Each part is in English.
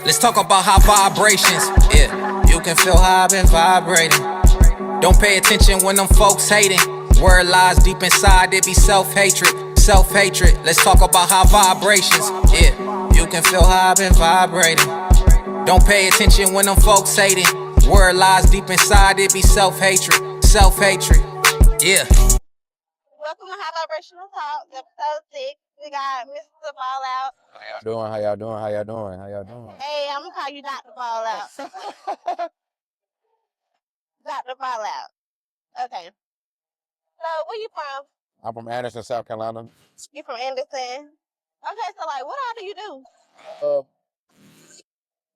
Let's talk about high vibrations. Yeah, you can feel how I've been vibrating. Don't pay attention when them folks hating. Word lies deep inside, it be self-hatred. Self-hatred. Let's talk about high vibrations. Yeah, you can feel how I've been vibrating. Don't pay attention when them folks hating. Word lies deep inside, it be self-hatred. Self-hatred. Yeah. Welcome to High Vibrational Talks, episode 6. We got Mr. Ball Out. How y'all doing? How y'all doing? How y'all doing? Hey, I'm gonna call you Dr. Ball Out. Dr. Ball Out. Okay. So, where you from? I'm from Anderson, South Carolina. You from Anderson? Okay, so like, what all do you do?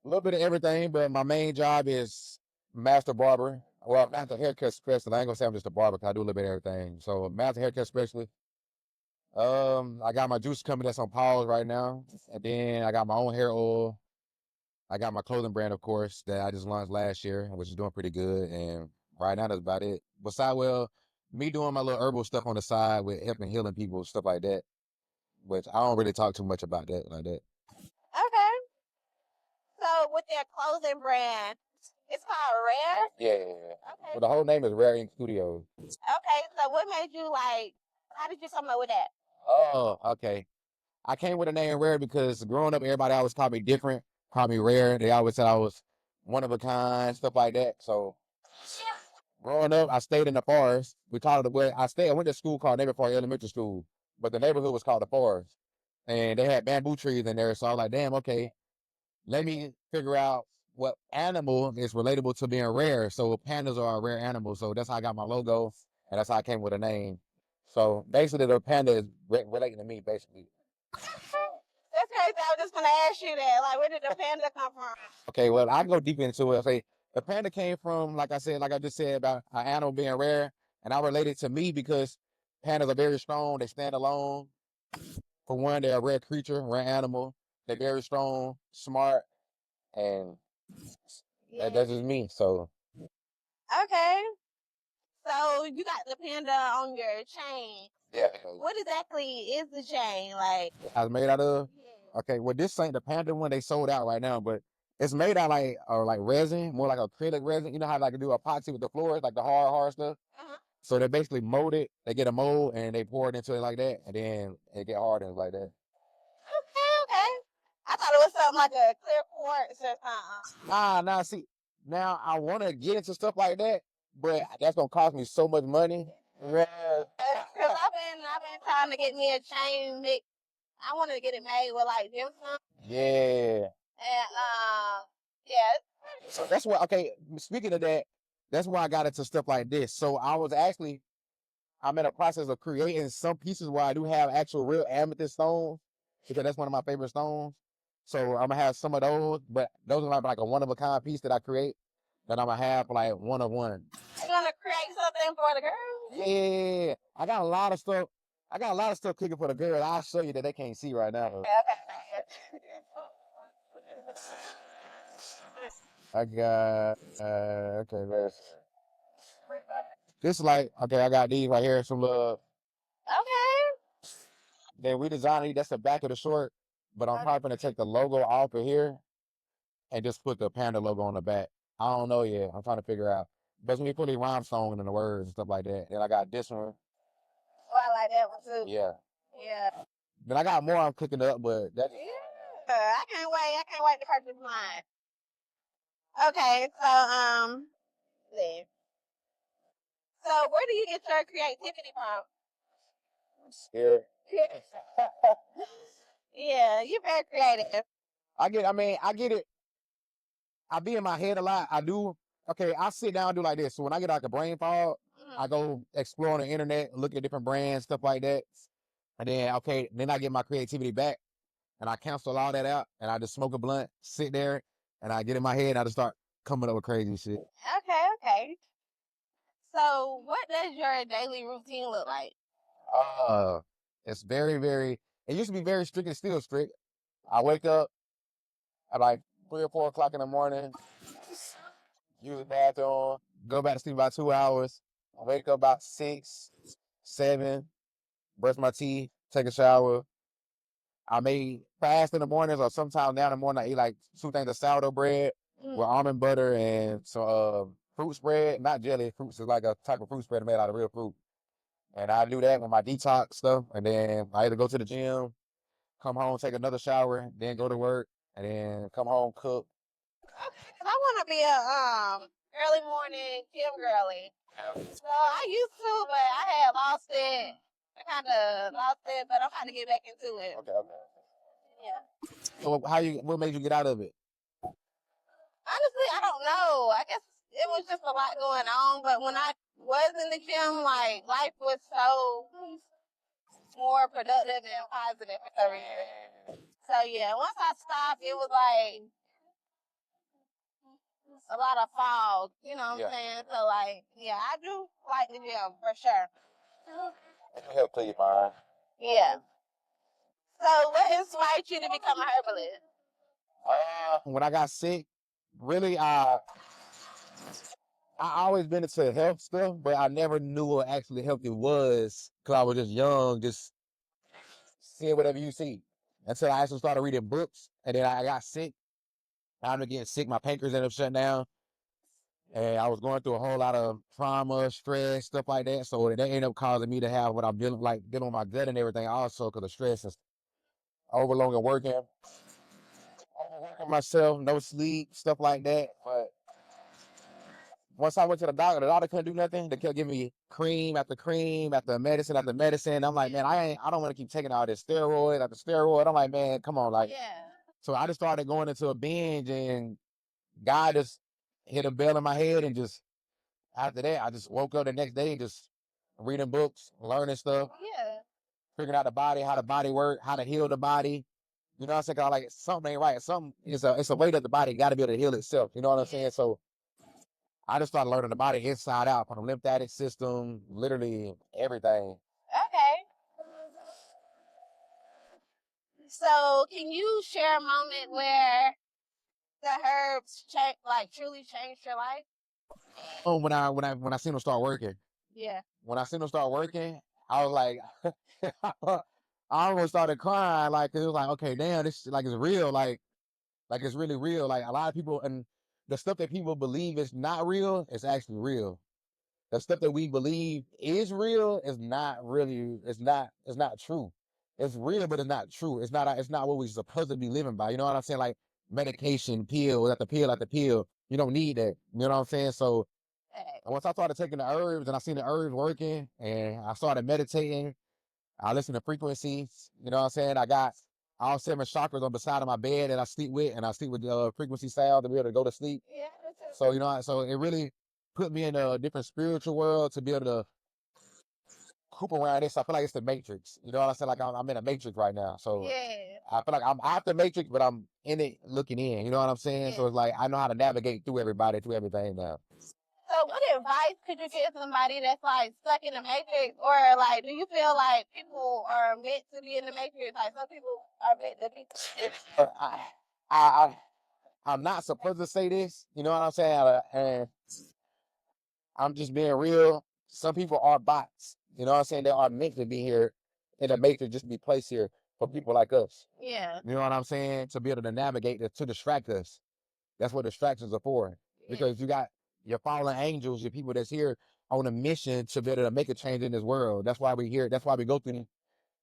A little bit of everything, but my main job is master barber. Well, master haircut specialist. I ain't gonna say I'm just a barber, 'cause I do a little bit of everything. So, master haircut specialist. I got my juice company that's on pause right now, and then I got my own hair oil. I got my clothing brand, of course, that I just launched last year, which is doing pretty good. And right now, that's about it. Besides, well, me doing my little herbal stuff on the side with helping healing people, stuff like that. Which I don't really talk too much about that like that. Okay. So, with your clothing brand, it's called Rare? Yeah. Okay. Well, the whole name is Rare Ink Studios. Okay, so what made you like, how did you come up with that? Oh, okay. I came with the name Rare because growing up, everybody always called me different, called me rare. They always said I was one of a kind, stuff like that. So growing up, I stayed in the forest. We called it where I stayed. I went to school called Neighbor Park Elementary School, but the neighborhood was called the forest, and they had bamboo trees in there. So I was like, damn, okay, let me figure out what animal is relatable to being rare. So pandas are a rare animal. So that's how I got my logo, and that's how I came with a name. So basically, the panda is relating to me, basically. That's crazy. I was just gonna ask you that. Like, where did the panda come from? Okay, well, I go deep into it. I say the panda came from, like I said, like I just said about an animal being rare, and I relate it to me because pandas are very strong. They stand alone. For one, they're a rare creature, rare animal. They're very strong, smart, and Yeah. that's just me. So Okay. So you got the panda on your chain. yeah. What exactly is the chain? Like, I was made out of. yeah. Okay, well, this ain't the panda one they sold out right now, but it's made out like resin, more like acrylic resin. You know how like to do epoxy with the floors, like the hard stuff. Uh-huh. So they basically mold it. They get a mold and they pour it into it like that, and then it get hard and like that. Okay. I thought it was something like a clear quartz or something. Nah. See, now I want to get into stuff like that, but that's gonna cost me so much money. Yeah. Cause I've been trying to get me a chain mix. I want to get it made with like Gemstone. Yeah. And yeah. So that's why. Okay, speaking of that, that's why I got into stuff like this. So I'm in a process of creating some pieces where I do have actual real amethyst stones because that's one of my favorite stones. So I'm gonna have some of those, but those are like a one of a kind piece that I create that I'm gonna have like one of one. You gonna create something for the girls? Yeah, I got a lot of stuff. I got a lot of stuff cooking for the girl. I'll show you that they can't see right now. Okay. I got okay, this is like okay. I got these right here. Some love. Okay. Then we designed it. That's the back of the short, but I'm probably gonna take the logo off of here and just put the panda logo on the back. I don't know yet. I'm trying to figure out. But when you put the rhymestone in the words and stuff like that. Then I got this one. Oh, I like that one too. Yeah. Yeah. Then I got more I'm cooking up, but that. Yeah. I can't wait. I can't wait to purchase mine. Okay, so then. So where do you get your creativity from? Scared. Yeah, you're very creative. I get it. I be in my head a lot. I do. Okay, I sit down and do like this. So when I get like a brain fog, I go explore on the internet, look at different brands, stuff like that. And then I get my creativity back and I cancel all that out and I just smoke a blunt, sit there, and I get in my head and I just start coming up with crazy shit. Okay. So what does your daily routine look like? Uh, it's it used to be very strict and still strict. I wake up at like 3 or 4 o'clock in the morning, use the bathroom, go back to sleep about 2 hours. I wake up about 6, 7, brush my teeth, take a shower, I may fast in the mornings, or sometimes now in the morning I eat like 2 things of sourdough bread with almond butter and some fruit spread, not jelly. Fruits is like a type of fruit spread made out of real fruit. And I do that with my detox stuff, and then I either go to the gym, come home, take another shower, then go to work, and then come home, cook. Okay, 'cause I want to be a early morning gym girly. So I used to, but I had lost it. I kind of lost it, but I'm trying to get back into it. Okay, okay. Yeah. So what made you get out of it? Honestly, I don't know. I guess it was just a lot going on. But when I was in the gym, like life was so more productive and positive for some reason. So yeah, once I stopped, it was like a lot of fog. You know what I'm saying? So like, yeah, I do like the gym for sure. It helped clear your mind. Yeah. So what inspired you to become a herbalist? When I got sick, really, I always been into health stuff, but I never knew what actually healthy was because I was just young, just seeing whatever you see. Until I actually started reading books, and then I got sick. I ended up getting sick. My pancreas ended up shutting down, and I was going through a whole lot of trauma, stress, stuff like that. So that ended up causing me to have what I'm dealing with my gut and everything also because of stress and overloading working myself, no sleep, stuff like that. But once I went to the doctor couldn't do nothing. They kept giving me cream after medicine after medicine. I'm like, man, I don't want to keep taking all this steroid after steroid. I'm like, man, come on, like. Yeah. So I just started going into a binge, and God just hit a bell in my head, and just after that, I just woke up the next day, just reading books, learning stuff, Yeah. figuring out the body, how the body works, how to heal the body. You know what I'm saying? 'Cause like something ain't right. Something it's a way that the body got to be able to heal itself. You know what I'm saying? So I just started learning the body inside out, from the lymphatic system, literally everything. Okay. So can you share a moment where the herbs truly changed your life? When I seen them start working, Yeah. when I seen them start working, I was like, I almost started crying, like 'cause it was like, okay, damn, this like is real, like it's really real. Like a lot of people, and the stuff that people believe is not real, it's actually real. The stuff that we believe is real is not really, it's not true. It's real, but it's not true. It's not what we're supposed to be living by. You know what I'm saying? Like medication, pill after pill after pill. You don't need that. You know what I'm saying? So once I started taking the herbs and I seen the herbs working and I started meditating, I listen to frequencies. You know what I'm saying? I got all 7 chakras on the side of my bed that I sleep with, and I sleep with the frequency sound to be able to go to sleep. Yeah. So, you know, so it really put me in a different spiritual world to be able to hoop around this. I feel like it's the Matrix. You know what I'm saying? Like I'm in a Matrix right now. So Yeah. I feel like I'm out the Matrix, but I'm in it looking in. You know what I'm saying? Yeah. So it's like I know how to navigate through everybody, through everything now. So what advice could you give somebody that's like stuck in the matrix, or like do you feel like people are meant to be in the matrix? Like some people are meant to be. I I'm not supposed to say this. You know what I'm saying? And I'm just being real. Some people are bots. You know what I'm saying? They are meant to be here in the matrix, just be placed here for people like us. Yeah. You know what I'm saying? To be able to navigate, to distract us. That's what distractions are for. Because you got your fallen angels, your people that's here on a mission to be able to make a change in this world. That's why we're here. That's why we go through these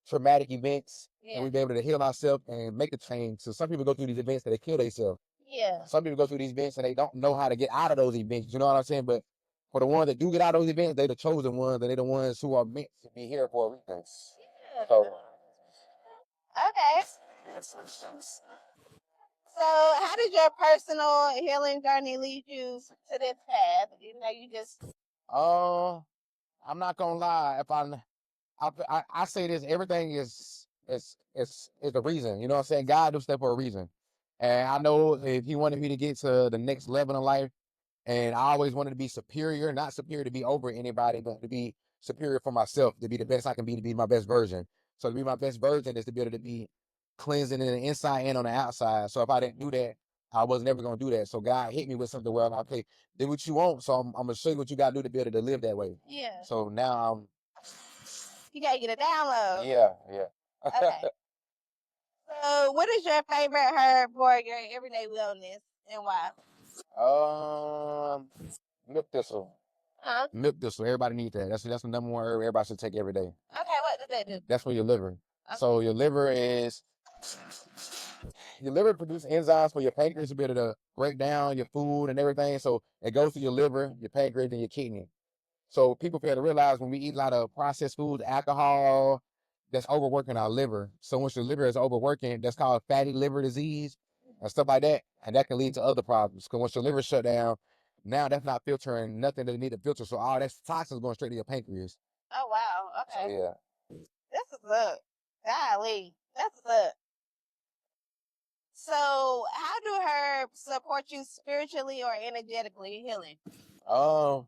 traumatic events, and we be able to heal ourselves and make a change. So some people go through these events that they kill themselves. Yeah. Some people go through these events and they don't know how to get out of those events. You know what I'm saying? But for the ones that do get out of those events, they're the chosen ones, and they're the ones who are meant to be here for a reason. Yeah. So Okay. So how did your personal healing journey lead you to this path? You know, you just. I'm not gonna lie. If I say this, everything is the reason. You know what I'm saying? God do stuff for a reason. And I know if He wanted me to get to the next level in life, and I always wanted to be superior, not superior to be over anybody, but to be superior for myself, to be the best I can be, to be my best version. So to be my best version is to be able to be cleansing in the inside and on the outside. So if I didn't do that, I was never gonna do that. So God hit me with something where I'm like, okay, do what you want. So I'm gonna show you what you gotta do to be able to live that way. Yeah. So now You gotta get a download. yeah. Okay. So, what is your favorite herb for your everyday wellness and why? Milk thistle. Huh? Milk thistle. Everybody needs that. That's the number one herb everybody should take every day. Okay, what does that do? That's for your liver. Okay. So your liver produces enzymes for your pancreas to be able to break down your food and everything. So it goes to your liver, your pancreas, and your kidney. So people fail to realize when we eat a lot of processed foods, alcohol, that's overworking our liver. So once your liver is overworking, that's called fatty liver disease and stuff like that. And that can lead to other problems. Because once your liver shut down, now that's not filtering nothing that need to filter. So all that toxins going straight to your pancreas. Oh, wow. Okay. So yeah. This is up. Golly. That's up. So, how do herbs support you spiritually or energetically healing? I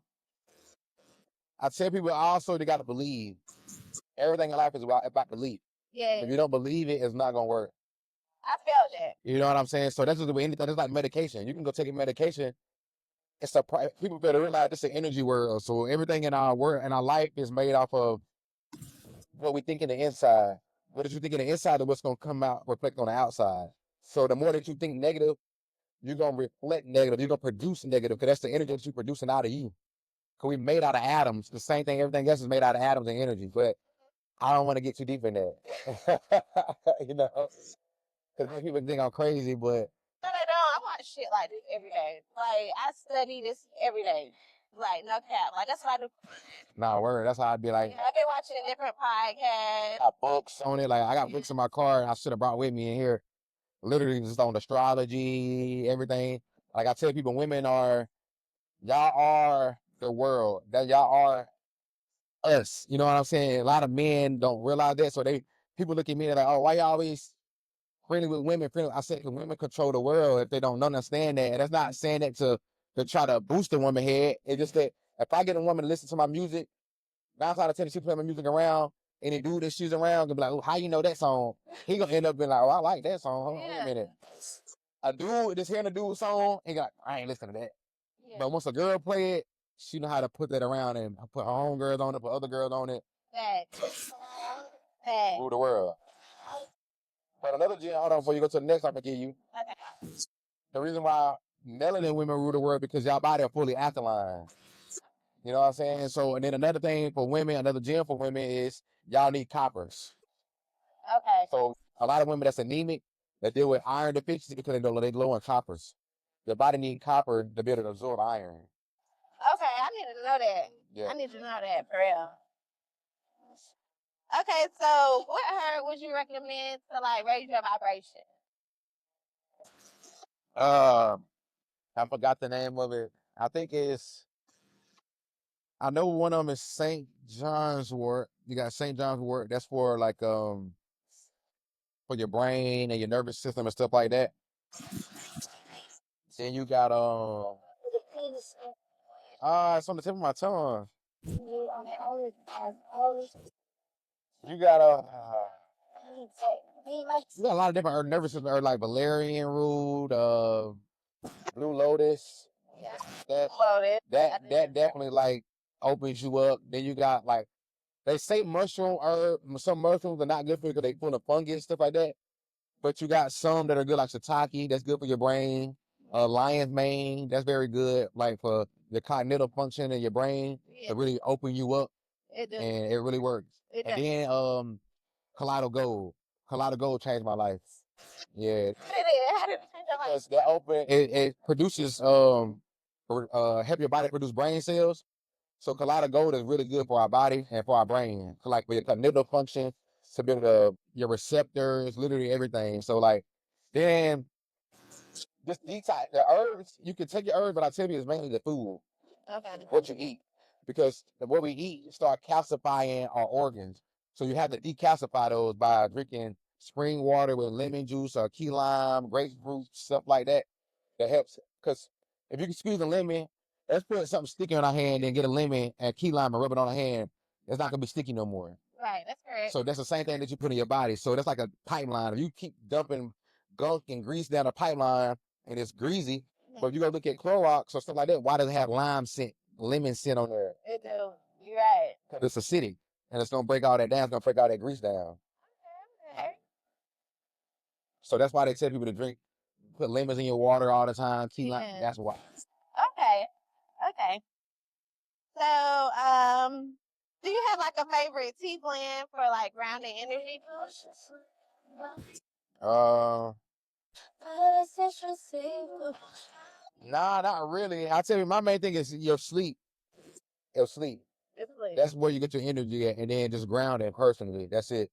tell people also they got to believe. Everything in life is about belief. Yeah. If you don't believe it, it's not going to work. I felt that. You know what I'm saying? So that's just the way anything. It's like medication. You can go take a medication. People better realize this is an energy world. So everything in our world and our life is made off of what we think in the inside. What you think in the inside is what's going to come out, reflect on the outside. So the more that you think negative, you're going to reflect negative. You're going to produce negative because that's the energy that you're producing out of you. Because we made out of atoms. The same thing, everything else is made out of atoms and energy. But I don't want to get too deep in that. You know? Because people think I'm crazy, but No, they don't. I watch shit like this every day. Like, I study this every day. Like, no cap. Like, that's what I do. nah, word. That's how I'd be like. Yeah, I've been watching different podcasts. I got books on it. Like I got books in my car, and I should have brought with me in here. Literally just on astrology, everything. Like I tell people, y'all are the world. That y'all are us. You know what I'm saying? A lot of men don't realize that, so people look at me and they're like, oh, why y'all always friendly with women? I said, because women control the world. If they don't understand that, and that's not saying that to try to boost a woman head. It's just that if I get a woman to listen to my music, 9 out of 10, she play my music around, and the dude that she's around gonna be like, oh, how you know that song? He gonna end up being like, oh, I like that song. Hold on, wait a minute. A dude just hearing a dude's song, he got, I ain't listening to that. Yeah. But once a girl play it, she know how to put that around and put her own girls on it, put other girls on it. Facts. Rule the world. But another gem, hold on, before you go to the next, I'm gonna give you. Okay. The reason why melanin women rule the world because y'all body are fully alkaline. You know what I'm saying? So, and then another thing for women, another gem for women is y'all need coppers. Okay. So a lot of women that's anemic, they deal with iron deficiency because they low in coppers. Your body needs copper to be able to absorb iron. Okay, I need to know that. Yeah. I need to know that for real. Okay, so what herb would you recommend to like raise your vibration? I forgot the name of it. I think I know one of them is St. John's wort. You got St. John's wort. That's for like for your brain and your nervous system and stuff like that. Then you got it's on the tip of my tongue. You got you got a lot of different nervous system herbs like valerian root, blue lotus. Yeah. That definitely like opens you up. Then you got like they say mushroom herb. Some mushrooms are not good for you because they full of fungus stuff like that. But you got some that are good like shiitake. That's good for your brain. Lion's mane. That's very good like for the cognitive function in your brain to really open you up. And it really works. And then Kaleido Gold. Kaleido Gold changed my life. Yeah. How did it change your life? It produces help your body produce brain cells. So Kaleido Gold is really good for our body and for our brain. So like for your cognitive function, to be able to your receptors, literally everything. So like then just detox the herbs, you can take your herbs, but I tell you it's mainly the food. Okay. What you eat. Because what we eat start calcifying our organs. So you have to decalcify those by drinking spring water with lemon juice or key lime, grapefruit, stuff like that. That helps. Because if you can squeeze a lemon, let's put something sticky on our hand and get a lemon and key lime and rub it on our hand. It's not going to be sticky no more. Right, that's correct. So that's the same thing that you put in your body. So that's like a pipeline. If you keep dumping gunk and grease down a pipeline and it's greasy, but if you go look at Clorox or stuff like that, why does it have lemon scent on there? It do. You're right. Because it's acidic. And it's going to break all that down. It's going to break all that grease down. Okay. So that's why they tell people to drink, put lemons in your water all the time. Keep Yeah. that's why. Okay. Okay. So, do you have like a favorite tea blend for like grounding energy? Uh, nah, not really. I tell you, my main thing is your sleep. Your sleep. That's where you get your energy at, and then just grounding personally. That's it.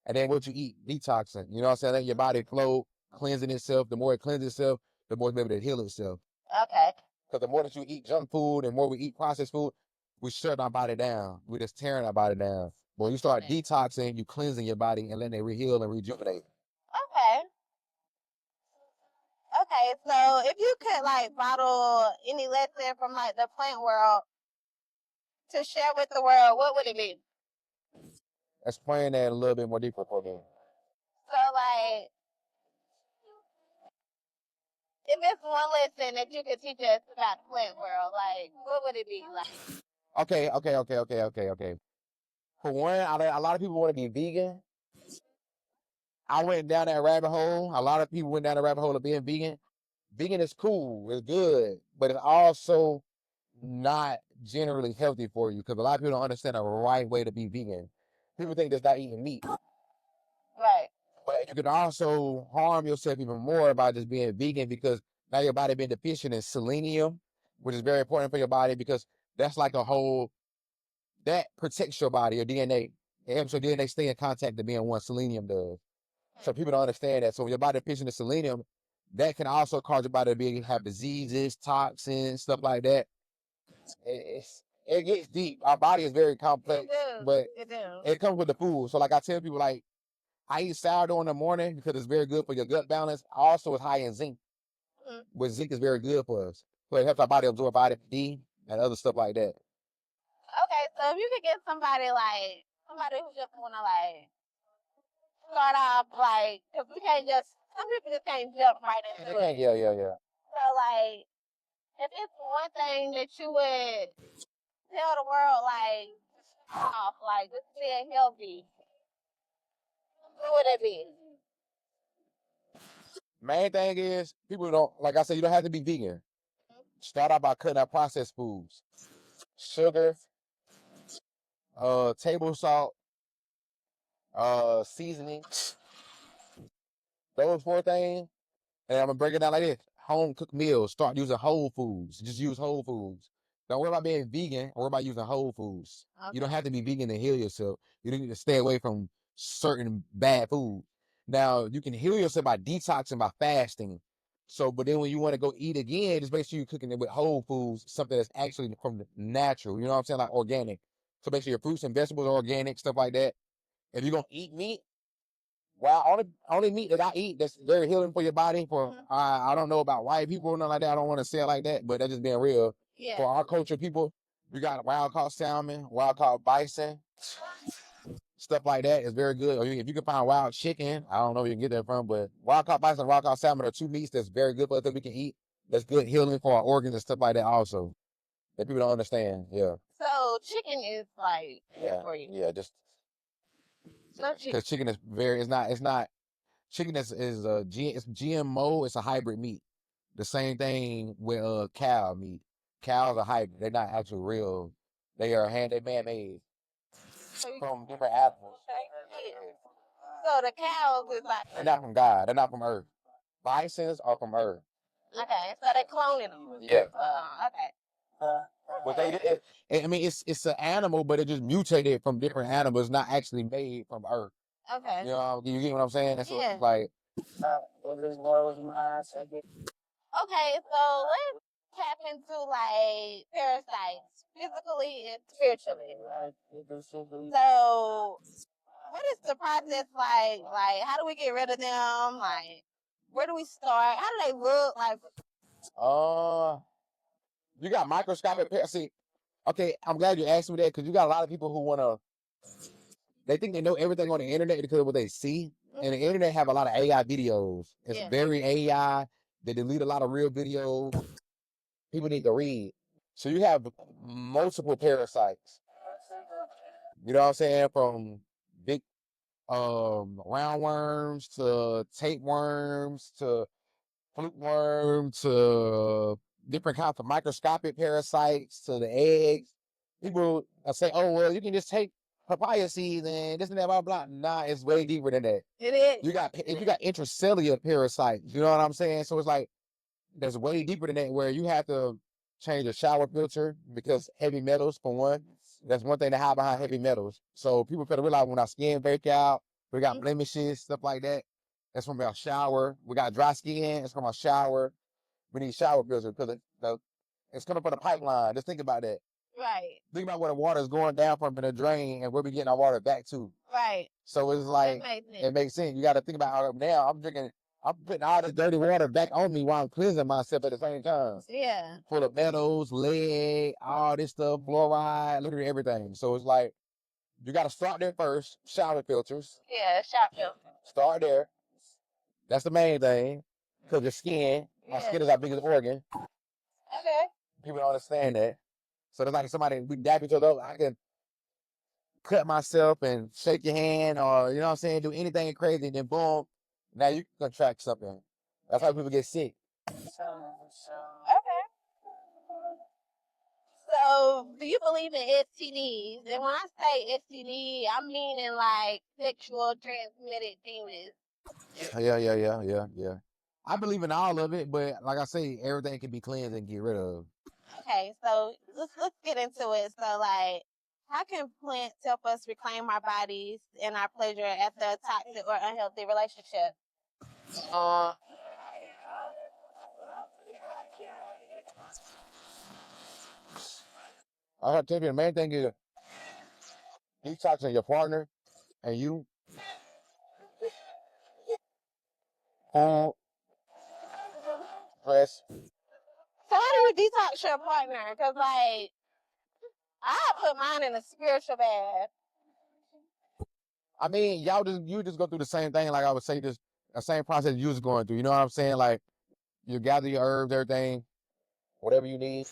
And then what you eat, detoxing. You know what I'm saying? Let your body flow, cleansing itself. The more it cleanses itself, the more it's able to heal itself. Okay. Because the more that you eat junk food and more we eat processed food, we shut our body down. We're just tearing our body down. But when you start detoxing, you cleansing your body and letting it heal and rejuvenate. Okay. Okay. So if you could like bottle any lesson from like the plant world to share with the world, what would it be? Explain that a little bit more deeper for me. So like, if it's one lesson that you could teach us about the plant world, like what would it be like? Okay. For one, a lot of people want to be vegan. I went down that rabbit hole. A lot of people went down the rabbit hole of being vegan. Vegan is cool, it's good, but it's also not generally healthy for you because a lot of people don't understand the right way to be vegan. People think that's not eating meat. Right. But you can also harm yourself even more by just being vegan because now your body being deficient in selenium, which is very important for your body because that's like a whole, that protects your body, your DNA. It helps your DNA stay in contact to being one selenium does. So people don't understand that. So when your body deficient in selenium, that can also cause your body to have diseases, toxins, stuff like that. It gets deep. Our body is very complex, but it comes with the food. So like I tell people, like I eat sourdough in the morning because it's very good for your gut balance. Also, it's high in zinc, which zinc is very good for us. So it helps our body absorb vitamin D and other stuff like that. Okay, so if you could get somebody who just wanna like start off like, cause we can't just, some people just can't jump right into it. Yeah. So like, if it's one thing that you would tell the world, like, off, like just being healthy, what would it be? Main thing is people don't, like I said, you don't have to be vegan. Start out by cutting out processed foods, sugar, table salt, seasoning. Those four things. And I'm gonna break it down like this: home cooked meals. Start using whole foods. Just use whole foods. Don't worry about being vegan. Worry about using whole foods. Okay. You don't have to be vegan to heal yourself. You don't need to stay away from certain bad food. Now you can heal yourself by detoxing, by fasting. So, but then when you want to go eat again, just make sure you're cooking it with whole foods, something that's actually from the natural. You know what I'm saying, like organic. So make sure your fruits and vegetables are organic, stuff like that. If you're gonna eat meat, well, only meat that I eat that's very healing for your body. For I don't know about white people or nothing like that. I don't want to say it like that, but that's just being real. Yeah. For our culture, people, we got wild caught salmon, wild caught bison, stuff like that is very good. Or if you can find wild chicken, I don't know where you can get that from, but wild caught bison and wild caught salmon are two meats that's very good for us that we can eat. That's good healing for our organs and stuff like that also. That people don't understand. Yeah. So chicken is like good for you. Yeah, just because chicken is very, it's not. Chicken is it's GMO. It's a hybrid meat. The same thing with cow meat. Cows are hybrid. They're not actually real. They are they man-made from different animals. So the cows is like, they're not from God. They're not from Earth. Bisons are from Earth. Okay, so they cloning them. Yeah. Okay. But I mean, it's an animal, but it just mutated from different animals, not actually made from Earth. Okay. You know, you get what I'm saying? And so Yeah. it's like. Okay, so let's tap into like parasites, physically and spiritually. So, what is the process like? Like, how do we get rid of them? Like, where do we start? How do they look? Like, You got microscopic parasites. Okay, I'm glad you asked me that because you got a lot of people who they think they know everything on the internet because of what they see. And the internet have a lot of AI videos. It's very AI. They delete a lot of real videos. People need to read. So you have multiple parasites. You know what I'm saying? From big roundworms to tapeworms to flute worm to different kinds of microscopic parasites to the eggs. People say, "Oh, well, you can just take papaya seeds and this and that, blah blah." Nah, it's way deeper than that. It is. You got intracellular parasites. You know what I'm saying? So it's like that's way deeper than that, where you have to change the shower filter because heavy metals, for one. That's one thing to hide behind heavy metals. So people better realize when our skin break out, we got blemishes, stuff like that. That's from our shower. We got dry skin. It's from our shower. We need shower filter because it's coming from the pipeline. Just think about that. Right. Think about where the water is going down from in the drain and where we getting our water back to. Right. So it's like, it makes sense. You got to think about how now I'm putting all this dirty water back on me while I'm cleansing myself at the same time. Yeah. Full of metals, lead, all this stuff, fluoride, literally everything. So it's like, you got to start there first. Shower filters. Yeah, shower filter. Start there. That's the main thing. Because your skin, our skin is our biggest organ. Okay. People don't understand that. So there's like somebody, we dap each other up. I can cut myself and shake your hand or, you know what I'm saying, do anything crazy. And then boom, now you can contract something. That's how people get sick. Okay. So, do you believe in STDs? And when I say STD, I'm meaning like sexual transmitted diseases. Yeah. I believe in all of it, but like I say, everything can be cleansed and get rid of. Okay, so let's get into it. So, like, how can plants help us reclaim our bodies and our pleasure after a toxic or unhealthy relationship? I have to tell you, the main thing is detoxing your partner and you, stress. So, how do you detox your partner? Because, like, I put mine in a spiritual bath. I mean, you just go through the same thing. Like I would say, the same process you was going through. You know what I'm saying? Like you gather your herbs, everything, whatever you need.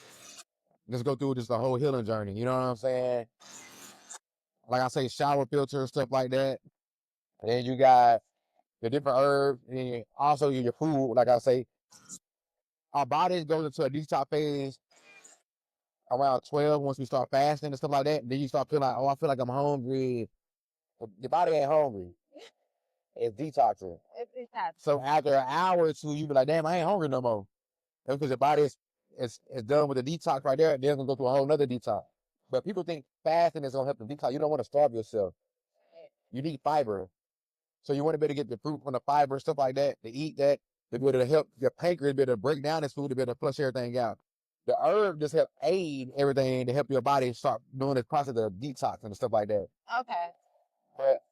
Just go through just the whole healing journey. You know what I'm saying? Like I say, shower filter, stuff like that. And then you got the different herbs, and then also your food. Like I say, our bodies goes into a detox phase around 12 once we start fasting and stuff like that. Then you start feeling like, oh, I feel like I'm hungry. Your body ain't hungry. It's detoxing. It's detox. So after an hour or two, you be like, damn, I ain't hungry no more. That's because your body is done with the detox right there. Then it's going to go through a whole nother detox. But people think fasting is going to help them detox. You don't want to starve yourself. You need fiber. So you want to be able to get the fruit from the fiber, stuff like that, to eat that, to be able to help your pancreas be able to break down this food, to be able to flush everything out. The herb just help aid everything to help your body start doing this process of detox and stuff like that. Okay. But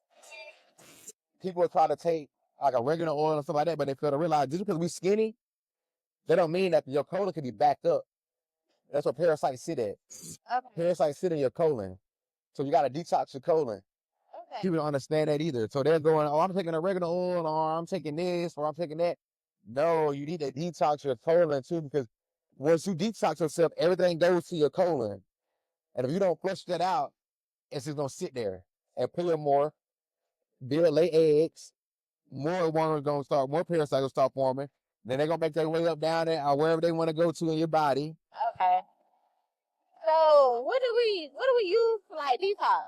people will try to take like a regular oil and stuff like that, but they fail to realize just because we skinny, that don't mean that your colon can be backed up. That's what parasites sit at. Okay. Parasites sit in your colon. So you got to detox your colon. Okay. People don't understand that either. So they're going, oh, I'm taking a regular oil, or I'm taking this, or I'm taking that. No, you need to detox your colon too, because once you detox yourself, everything goes to your colon. And if you don't flush that out, it's just going to sit there and pull in more, build, lay eggs, more worms going to start, more parasites going to start forming. Then they're going to make their way up down there or wherever they want to go to in your body. Okay. So what do we use for like detox?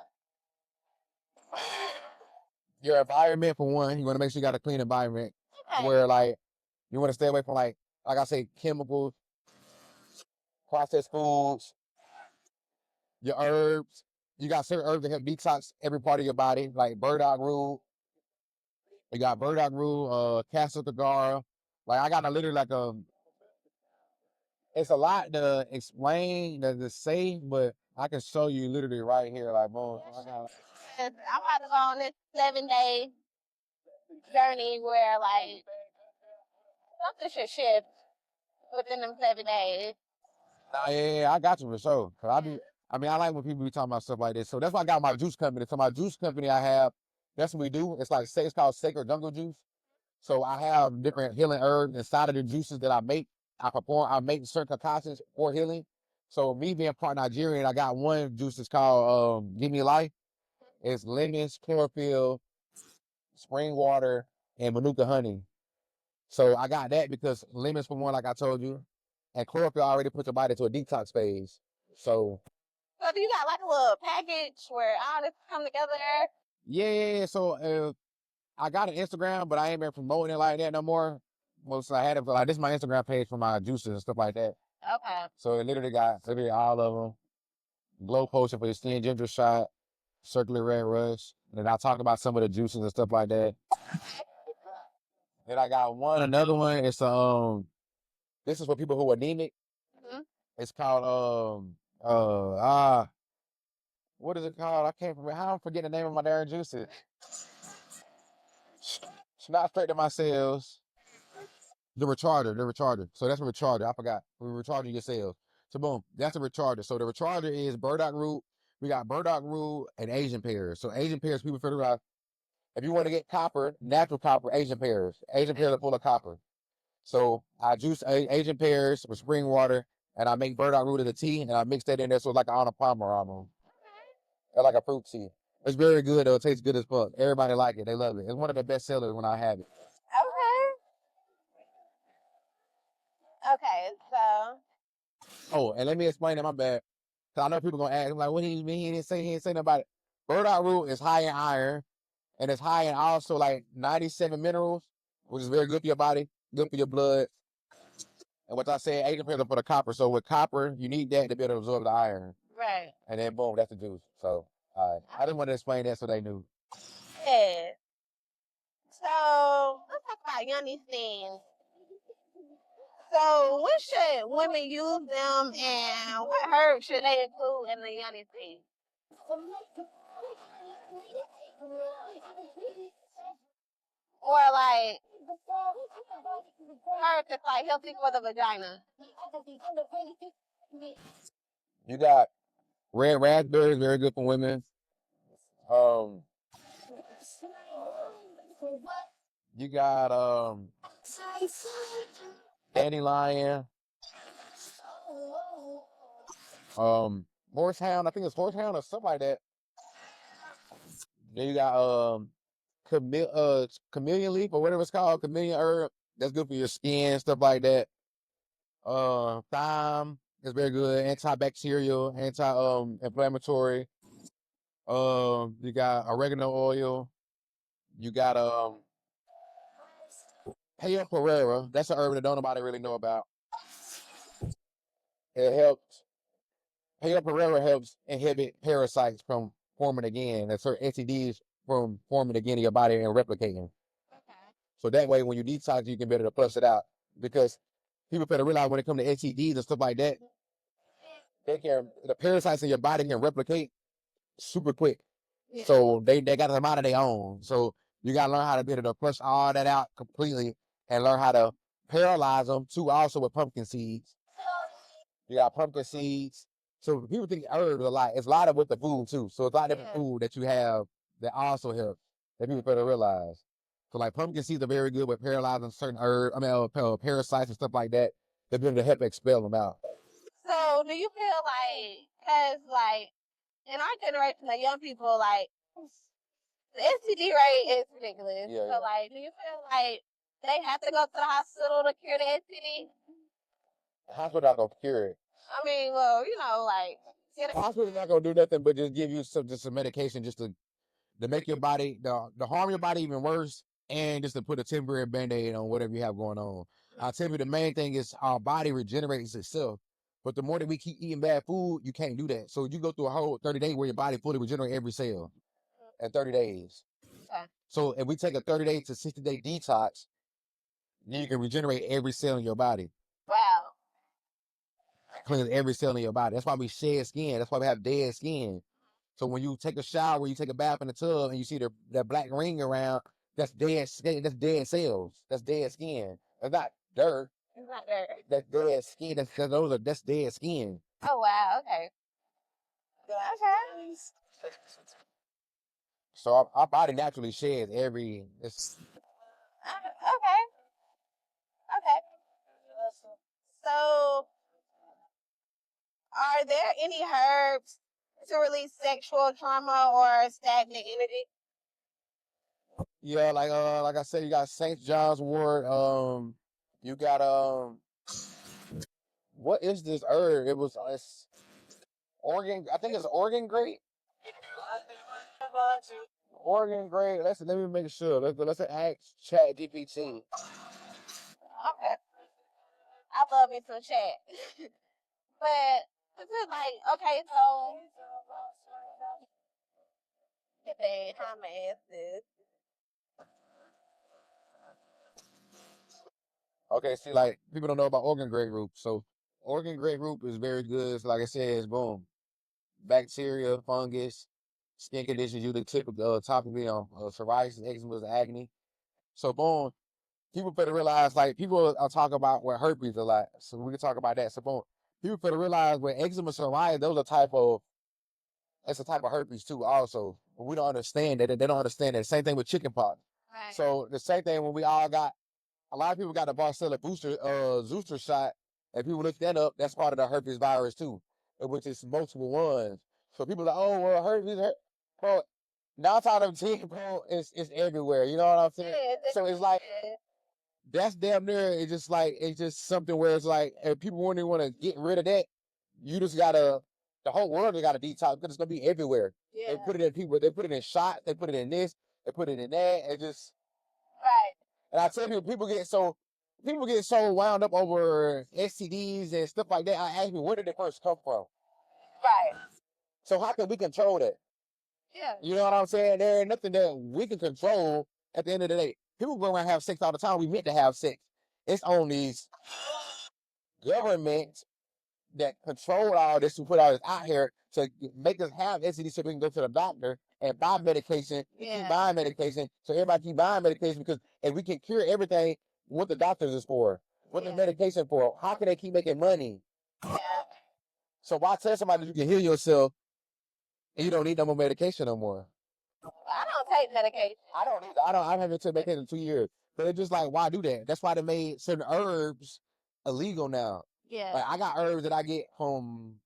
Your environment, for one, you want to make sure you got a clean environment. Okay. Where like you want to stay away from like I say, chemicals, processed foods, your herbs. You got certain herbs that help detox every part of your body, like burdock root. You got burdock root, castor cigara. Like I got literally like it's a lot to explain, to say, but I can show you literally right here, like boom. I'm about to go on this 7-day journey where like something should shift within them 7 days. Nah, yeah, I got you for sure. Cause I like when people be talking about stuff like this. So that's why I got my juice company. So my juice company I have, that's what we do. It's called Sacred Jungle Juice. So I have different healing herbs inside of the juices that I make. I make certain concoctions for healing. So me being part Nigerian, I got one juice that's called Give Me Life. It's lemons, chlorophyll, spring water, and manuka honey. So I got that because lemons for one, like I told you, and chlorophyll already puts your body to a detox phase. So So do you got like a little package where all this come together? yeah. So I got an Instagram, but I ain't been promoting it like that no more. Most I had it for like this is my Instagram page for my juices and stuff like that. Okay. So it literally got all of them. Glow potion for your skin, ginger shot, circular red rush. And then I talk about some of the juices and stuff like that. Then I got another one. It's this is for people who are anemic. Mm-hmm. It's called uh what is it called? I can't remember. How I'm forgetting the name of my darn juices. It's not straight to my cells. The recharger. So that's a recharger. I forgot. We're recharging your cells. So boom, that's a recharger. So the recharger is burdock root. We got burdock root and Asian pears. So Asian pears, people figure out if you want to get copper, natural copper, Asian pears. Asian pears are full of copper. So I juice Asian pears with spring water, and I make burdock root of the tea, and I mix that in there so it's like an Arnold Palmer almost. Or like a fruit tea. It's very good though. It tastes good as fuck. Everybody like it. They love it. It's one of the best sellers when I have it. Okay, so Oh, and let me explain that. My bad. Cause I know people gonna ask, I'm like, what do you mean? He didn't say nothing about it. Burdock root is high in iron, and it's high in also like 97 minerals, which is very good for your body, good for your blood. And what I said, 80% for the copper. So with copper, you need that to be able to absorb the iron. right. And then boom, that's the juice. So I just wanted to explain that so they knew. Yeah. So let's talk about yoni steams. So when should women use them, and what herbs should they include in the yoni steam? Or like herbs that's like healthy for the vagina. You got red raspberries, very good for women. Um, you got dandelion, horsehound. I think it's horsehound or something like that. Then you got chameleon leaf or whatever it's called, chameleon herb. That's good for your skin, stuff like that. Thyme is very good, antibacterial, inflammatory. You got oregano oil. You got Peyote Pereira. That's an herb that don't nobody really know about. It helps. Peyote Pereira helps inhibit parasites from forming again. That's certain STDs from forming again in your body and replicating. So that way, when you detox, you can better to flush it out. Because people better realize when it comes to STDs and stuff like that, the parasites in your body can replicate super quick. Yeah. So they got them out of their own. So you gotta learn how to be able to flush all that out completely and learn how to paralyze them too. Also with pumpkin seeds, you got pumpkin seeds. So people think herbs a lot. It's a lot of with the food too. So it's a lot of different food that you have that also helps that people better realize. So like pumpkin seeds are very good with paralyzing certain parasites and stuff like that. They're able to help expel them out. So do you feel like, cause like in our generation of young people, like the STD rate is ridiculous. Yeah, so like, do you feel like they have to go to the hospital to cure the STD? The hospital not gonna cure it. I mean, well, you know, like The hospital's not gonna do nothing but just give you some medication just to make your body to harm your body even worse, and just to put a temporary band-aid on whatever you have going on. I'll tell you the main thing is our body regenerates itself. But the more that we keep eating bad food, you can't do that. So you go through a whole 30 days where your body fully regenerates every cell in 30 days. Okay. So if we take a 30-day to 60-day detox, then you can regenerate every cell in your body. Wow. Cleanse every cell in your body. That's why we shed skin. That's why we have dead skin. So when you take a shower, you take a bath in the tub, and you see that black ring around, that's dead skin. That's dead cells. That's dead skin. That's not dirt. It's not there. That's dead skin. That's dead skin. Oh wow. Okay. Okay. So our body naturally sheds every. Okay. Okay. So, are there any herbs to release sexual trauma or stagnant energy? Yeah, like I said, you got St. John's Wort. You got what is this herb? It's Oregon. I think it's Oregon grape. Oregon grape. Let me make sure. Let's ask Chat GPT. Okay. I love me some chat. But it's just like, okay, so today, how am I ask this? Okay, see, like people don't know about Oregon grape root. So Oregon grape root is very good. So, like I said, it's boom, bacteria, fungus, skin conditions, usually typical topically on psoriasis, eczema, acne. So boom, people better realize, like people are talking about with herpes a lot. So we can talk about that. So boom, people better realize with eczema, psoriasis, those are it's a type of herpes too. Also, but we don't understand that. They don't understand that. Same thing with chickenpox. Right. So the same thing when we all got. A lot of people got the Barcella booster shot. And people look that up, that's part of the herpes virus too, which is multiple ones. So people are like, oh, well, herpes, bro. 9 out of 10, bro, it's everywhere. You know what I'm saying? Yeah, So it's like that's damn near. It's just something where it's like, if people wouldn't want to get rid of that, you just gotta. The whole world got to detox because it's gonna be everywhere. yeah. They put it in people. They put it in shots. They put it in this. They put it in that. It just. Right. And I tell people get so wound up over STDs and stuff like that. I ask me, where did it first come from? Right. So how can we control that? Yeah. You know what I'm saying? There ain't nothing that we can control at the end of the day. People go around and have sex all the time. We meant to have sex. It's on these governments that control all this to put all this out here to make us have STDs so we can go to the doctor and buy medication, keep buying medication, so everybody keep buying medication because if we can cure everything, what the doctors is for, what the medication for, how can they keep making money? Yeah. So why tell somebody you can heal yourself and you don't need no more medication no more? I don't take medication. I don't either. I haven't taken medication in 2 years. But it's just like, why do that? That's why they made certain herbs illegal now. Yeah. Like I got herbs that I get from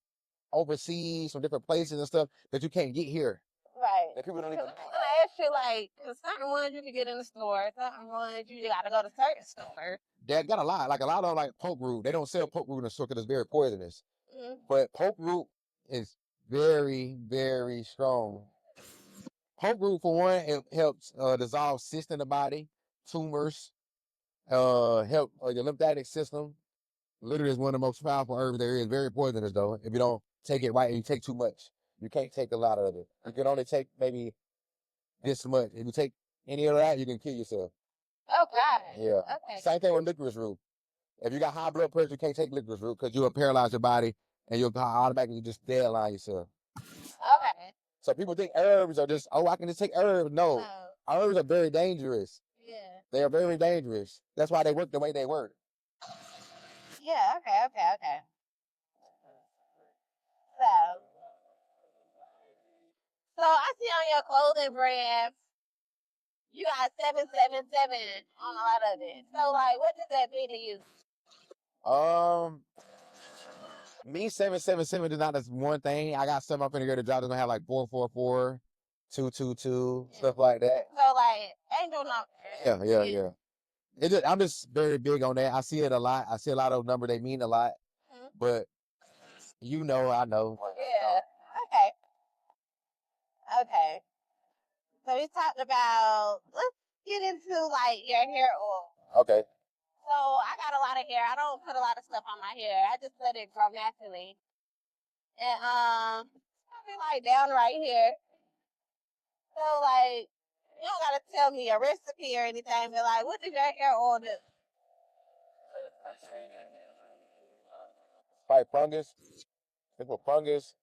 overseas, from different places and stuff that you can't get here. Right. That people don't even know. I ask you, like, cause certain ones you can get in the store, certain ones you gotta go to certain store. They got a lot. Like a lot of like poke root. They don't sell poke root in the store because it's very poisonous. Mm-hmm. But poke root is very, very strong. Poke root, for one, it helps dissolve cysts in the body, tumors, help your lymphatic system. Literally is one of the most powerful herbs there is. Very poisonous though. If you don't take it right and you take too much, you can't take a lot of it. You can only take maybe this much. If you take any of that, you can kill yourself. Oh God. Yeah. Okay. Same thing with licorice root. If you got high blood pressure, you can't take licorice root because you'll paralyze your body and you'll automatically just deadline yourself. Okay. So people think herbs are just, oh, I can just take herbs. No. Herbs are very dangerous. Yeah. They are very dangerous. That's why they work the way they work. Yeah, okay. So I see on your clothing brand, you got 777 on a lot of it. So like, what does that mean to you? Me 777 is not this one thing. I got stuff up in here that jobs gonna have like 444, 222, stuff like that. So like, angel number. Yeah. I'm just very big on that. I see it a lot. I see a lot of numbers. They mean a lot. Mm-hmm. But I know. Yeah. Okay. So we talked about, let's get into like your hair oil. Okay. So I got a lot of hair. I don't put a lot of stuff on my hair. I just let it grow naturally. And probably like down right here. So like, you don't gotta tell me a recipe or anything, but like, what does your hair oil do? Fight fungus. Simple fungus.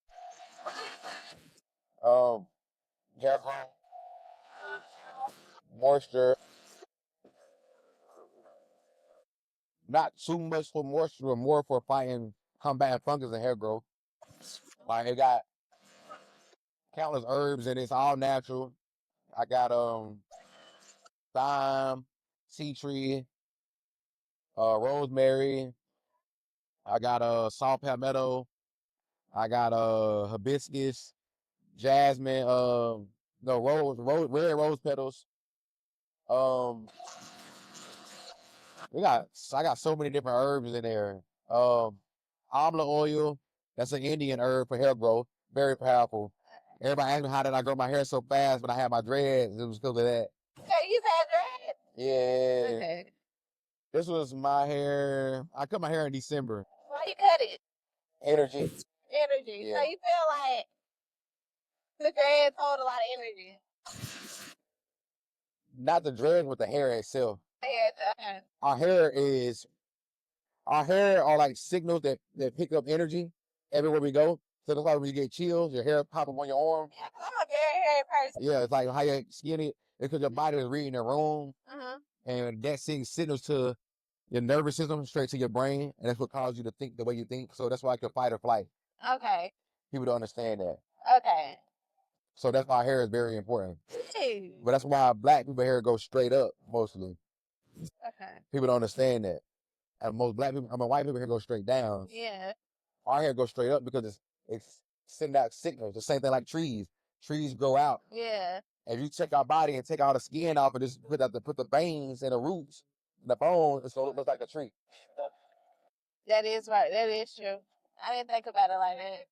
Hair growth. Moisture. Not too much for moisture, but more for fighting combating fungus and hair growth. Like it got countless herbs and it's all natural. I got thyme, tea tree, rosemary. I got saw palmetto. I got hibiscus, jasmine, no red rose petals. I got so many different herbs in there. Amla oil, that's an Indian herb for hair growth, very powerful. Everybody asked me how did I grow my hair so fast when I had my dreads. It was because of that. Okay, you had dreads? Yeah. Okay. This was my hair. I cut my hair in December. Why you cut it? Energy. Energy. Yeah. So you feel like the dreads hold a lot of energy. Not the dreads, but the hair itself. Okay. Our hair are like signals that pick up energy everywhere we go. So that's why when you get chills, your hair pop up on your arm. Yeah, I'm a very hairy person. Yeah, it's like how your skin is. It's because your body is reading the room. And that sends signals to your nervous system straight to your brain. And that's what causes you to think the way you think. So that's why I can fight or flight. Okay. People don't understand that. Okay. So that's why hair is very important. Hey. But that's why black people hair goes straight up mostly. Okay. People don't understand that. And most black people, white people hair goes straight down. Yeah. Our hair goes straight up because it's sending out signals. The same thing like trees. Trees grow out. Yeah. If you check our body and take all the skin off and just put the veins and the roots and the bones, it's gonna look like a tree. That is right. That is true. I didn't think about it like that.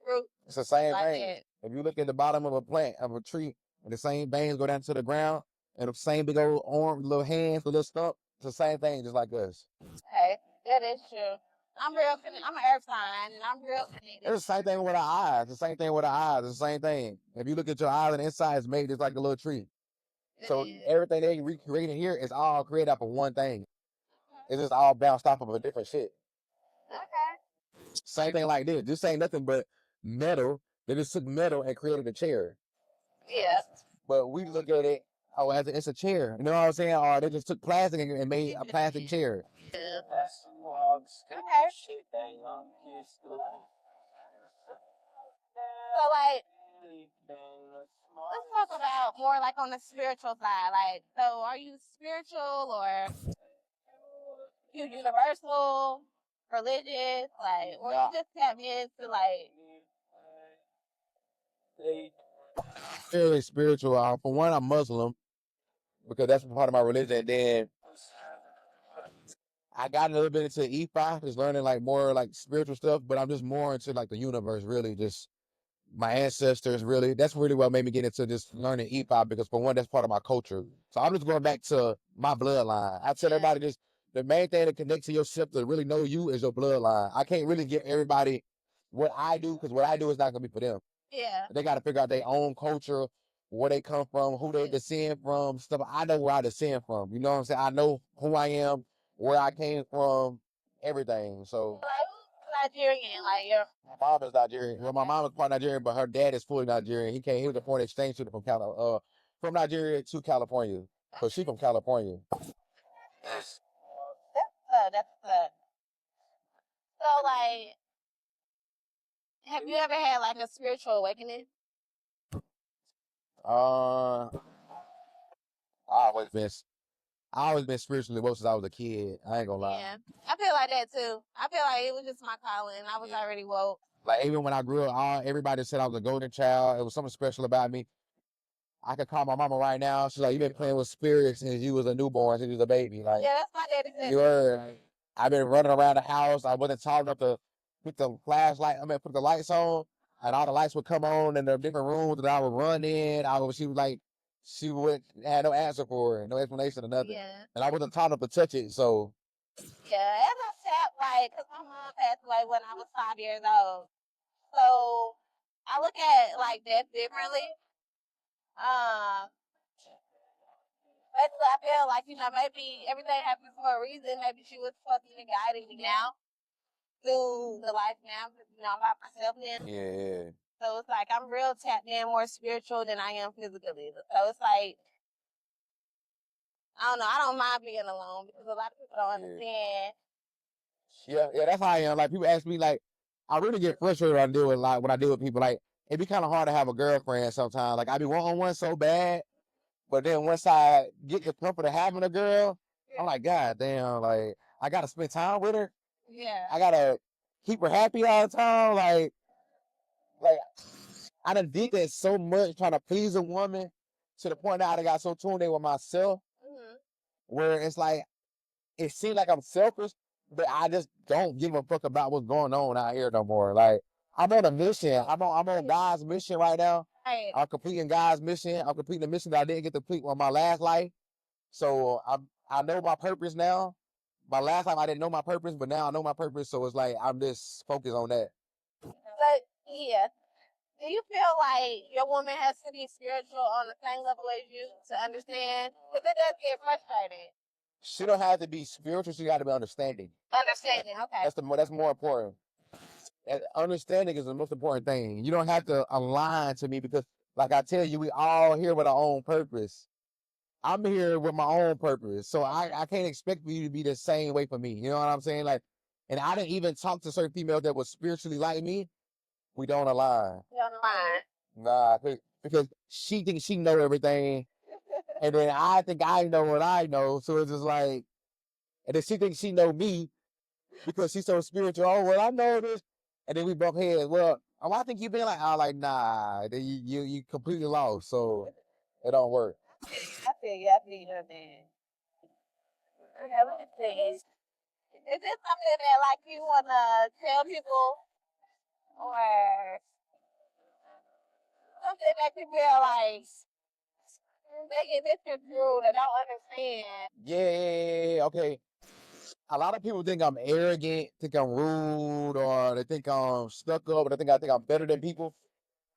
Root. It's the same like thing. That. If you look at the bottom of a plant, of a tree, and the same veins go down to the ground, and the same big old arm, little hands, the little stump, it's the same thing, just like us. Hey, that is true. I'm an earth sign, and I'm real connected. It's the same thing with our eyes. The same thing with our eyes. It's the same thing. If you look at your eyes and the inside is made just like a little tree. So everything they recreating here is all created off of one thing. It's just all bounced off of a different shit. Okay. Same thing like this. This ain't nothing but metal. They just took metal and created a chair. Yeah. But we look at it, oh, as it's a chair. You know what I'm saying? Or they just took plastic and made a plastic chair. Yeah. Okay. So, like, let's talk about more like on the spiritual side. Like, so are you spiritual or you universal, religious, like, or you just tap into like? Fairly spiritual. For one, I'm Muslim because that's part of my religion. And then I got a little bit into EP, just learning like more like spiritual stuff, but I'm just more into like the universe, really, just my ancestors, really. That's really what made me get into just learning EP because for one, that's part of my culture. So I'm just going back to my bloodline. I tell everybody this, the main thing to connect to yourself to really know you is your bloodline. I can't really give everybody what I do because what I do is not going to be for them. Yeah. They got to figure out their own culture, where they come from, who they descend from, stuff. I know where I descend from. You know what I'm saying? I know who I am, where I came from, everything. So Nigerian, like your my mom is Nigerian. Well, my mom is part Nigerian, but her dad is fully Nigerian. He was a foreign exchange student from Nigeria to California. So she's from California. That's good. So, like, have you ever had like a spiritual awakening? I always been spiritually woke since I was a kid. I ain't gonna lie. Yeah, I feel like that too. I feel like it was just my calling. I was already woke. Like even when I grew up, everybody said I was a golden child. It was something special about me. I could call my mama right now. She's like, "You've been playing with spirits since you was a newborn, since you was a baby." Like, yeah, that's my daddy said. You heard. I've been running around the house. I wasn't tall enough to put the flashlight. Put the lights on, and all the lights would come on in the different rooms that I would run in. She would had no answer for it, no explanation or nothing. Yeah. And I wasn't tall enough to touch it, so. Yeah, as I said, like, cause my mom passed away when I was 5 years old, so I look at like death differently. Basically, I feel like maybe everything happens for a reason. Maybe she was supposed to be guiding me now through the life now, because I'm by myself now. Yeah. So it's like I'm real tapped in, more spiritual than I am physically. So it's like, I don't know. I don't mind being alone because a lot of people don't understand. Yeah, that's how I am. Like people ask me, like I really get frustrated when I deal with people. Like it be kind of hard to have a girlfriend sometimes. Like I be one so bad, but then once I get the comfort of having a girl, I'm like, God damn, like I gotta spend time with her. Yeah. I gotta keep her happy all the time. Like I done did that so much trying to please a woman to the point that I got so tuned in with myself where it's like, it seems like I'm selfish, but I just don't give a fuck about what's going on out here no more. Like, I'm on a mission. I'm on God's mission right now. Right. I'm completing God's mission. I'm completing the mission that I didn't get to complete on my last life. So I know my purpose now. My last life I didn't know my purpose, but now I know my purpose. So it's like I'm just focused on that. But yeah, do you feel like your woman has to be spiritual on the same level as you to understand? Because it does get frustrating. She don't have to be spiritual. She got to be understanding. Understanding, okay. That's more important. Understanding is the most important thing. You don't have to align to me because, like I tell you, we all here with our own purpose. I'm here with my own purpose, so I can't expect for you to be the same way for me. You know what I'm saying? Like, and I didn't even talk to certain females that was spiritually like me. We don't align. You don't align. Nah, because she thinks she know everything, and then I think I know what I know. So it's just like, and then she thinks she know me because she's so spiritual. Oh, well, I know this, and then we bump heads. Well, I think you've been like, I'm like, nah, then you completely lost. So it don't work. I feel you. Man. Okay, let me see. Is this something that like you wanna tell people, or something that you feel like they get misconstrued and don't understand? Yeah, okay. A lot of people think I'm arrogant, think I'm rude, or they think I'm stuck up, or I think I'm better than people.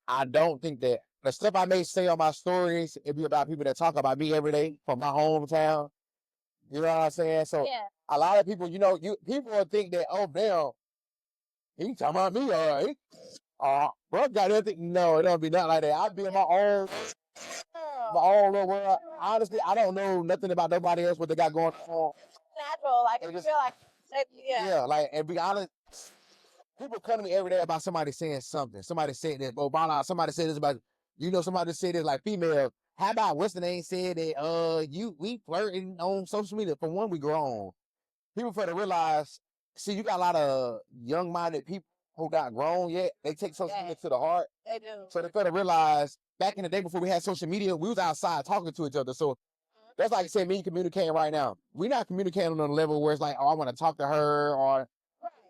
I don't think that. The stuff I may say on my stories, it be about people that talk about me every day from my hometown. You know what I'm saying? So Yeah. a lot of people, people will think that, oh damn, he talking about me, bro got everything. No, it don't be nothing like that. I be in my own little world. Honestly, I don't know nothing about nobody else what they got going on. Natural, like It you just- feel like, yeah. Like, and be honest, people come to me every day about somebody saying something. Somebody said that, somebody said this about, somebody said this like female. How about what's the name said that, we flirting on social media. For one, we grown. People for to realize, see, you got a lot of young-minded people who not grown yet. They take social media to the heart. They do. So they to realize, back in the day before we had social media, we was outside talking to each other. So that's like saying me communicating right now. We're not communicating on a level where it's like, oh, I want to talk to her, or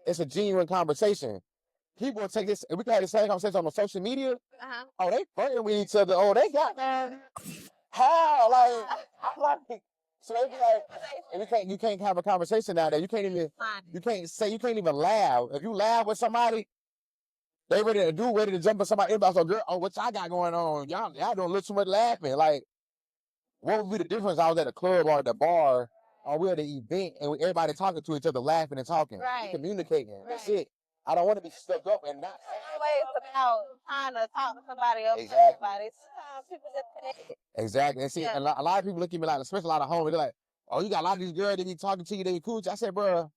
it's a genuine conversation. People will take this, if we can have the same conversation on social media, oh, they flirting with each other. Oh, they got, man. How? Like, I'm like, so they be like, and you can't have a conversation nowadays. You can't even laugh. If you laugh with somebody, they ready to jump on somebody inbox. So, girl, what y'all got going on? Y'all don't look too much laughing. Like, what would be the difference? I was at a club or at the bar, or we at an event, and everybody talking to each other, laughing and talking, communicating. Right. That's it. I don't want to be stuck up and not. Always about trying to talk to somebody else. Exactly. Sometimes people just connect. Exactly. And see, and a lot of people look at me like, especially a lot of homies, they're like, oh, you got a lot of these girls that be talking to you, they be cool. I said, bro,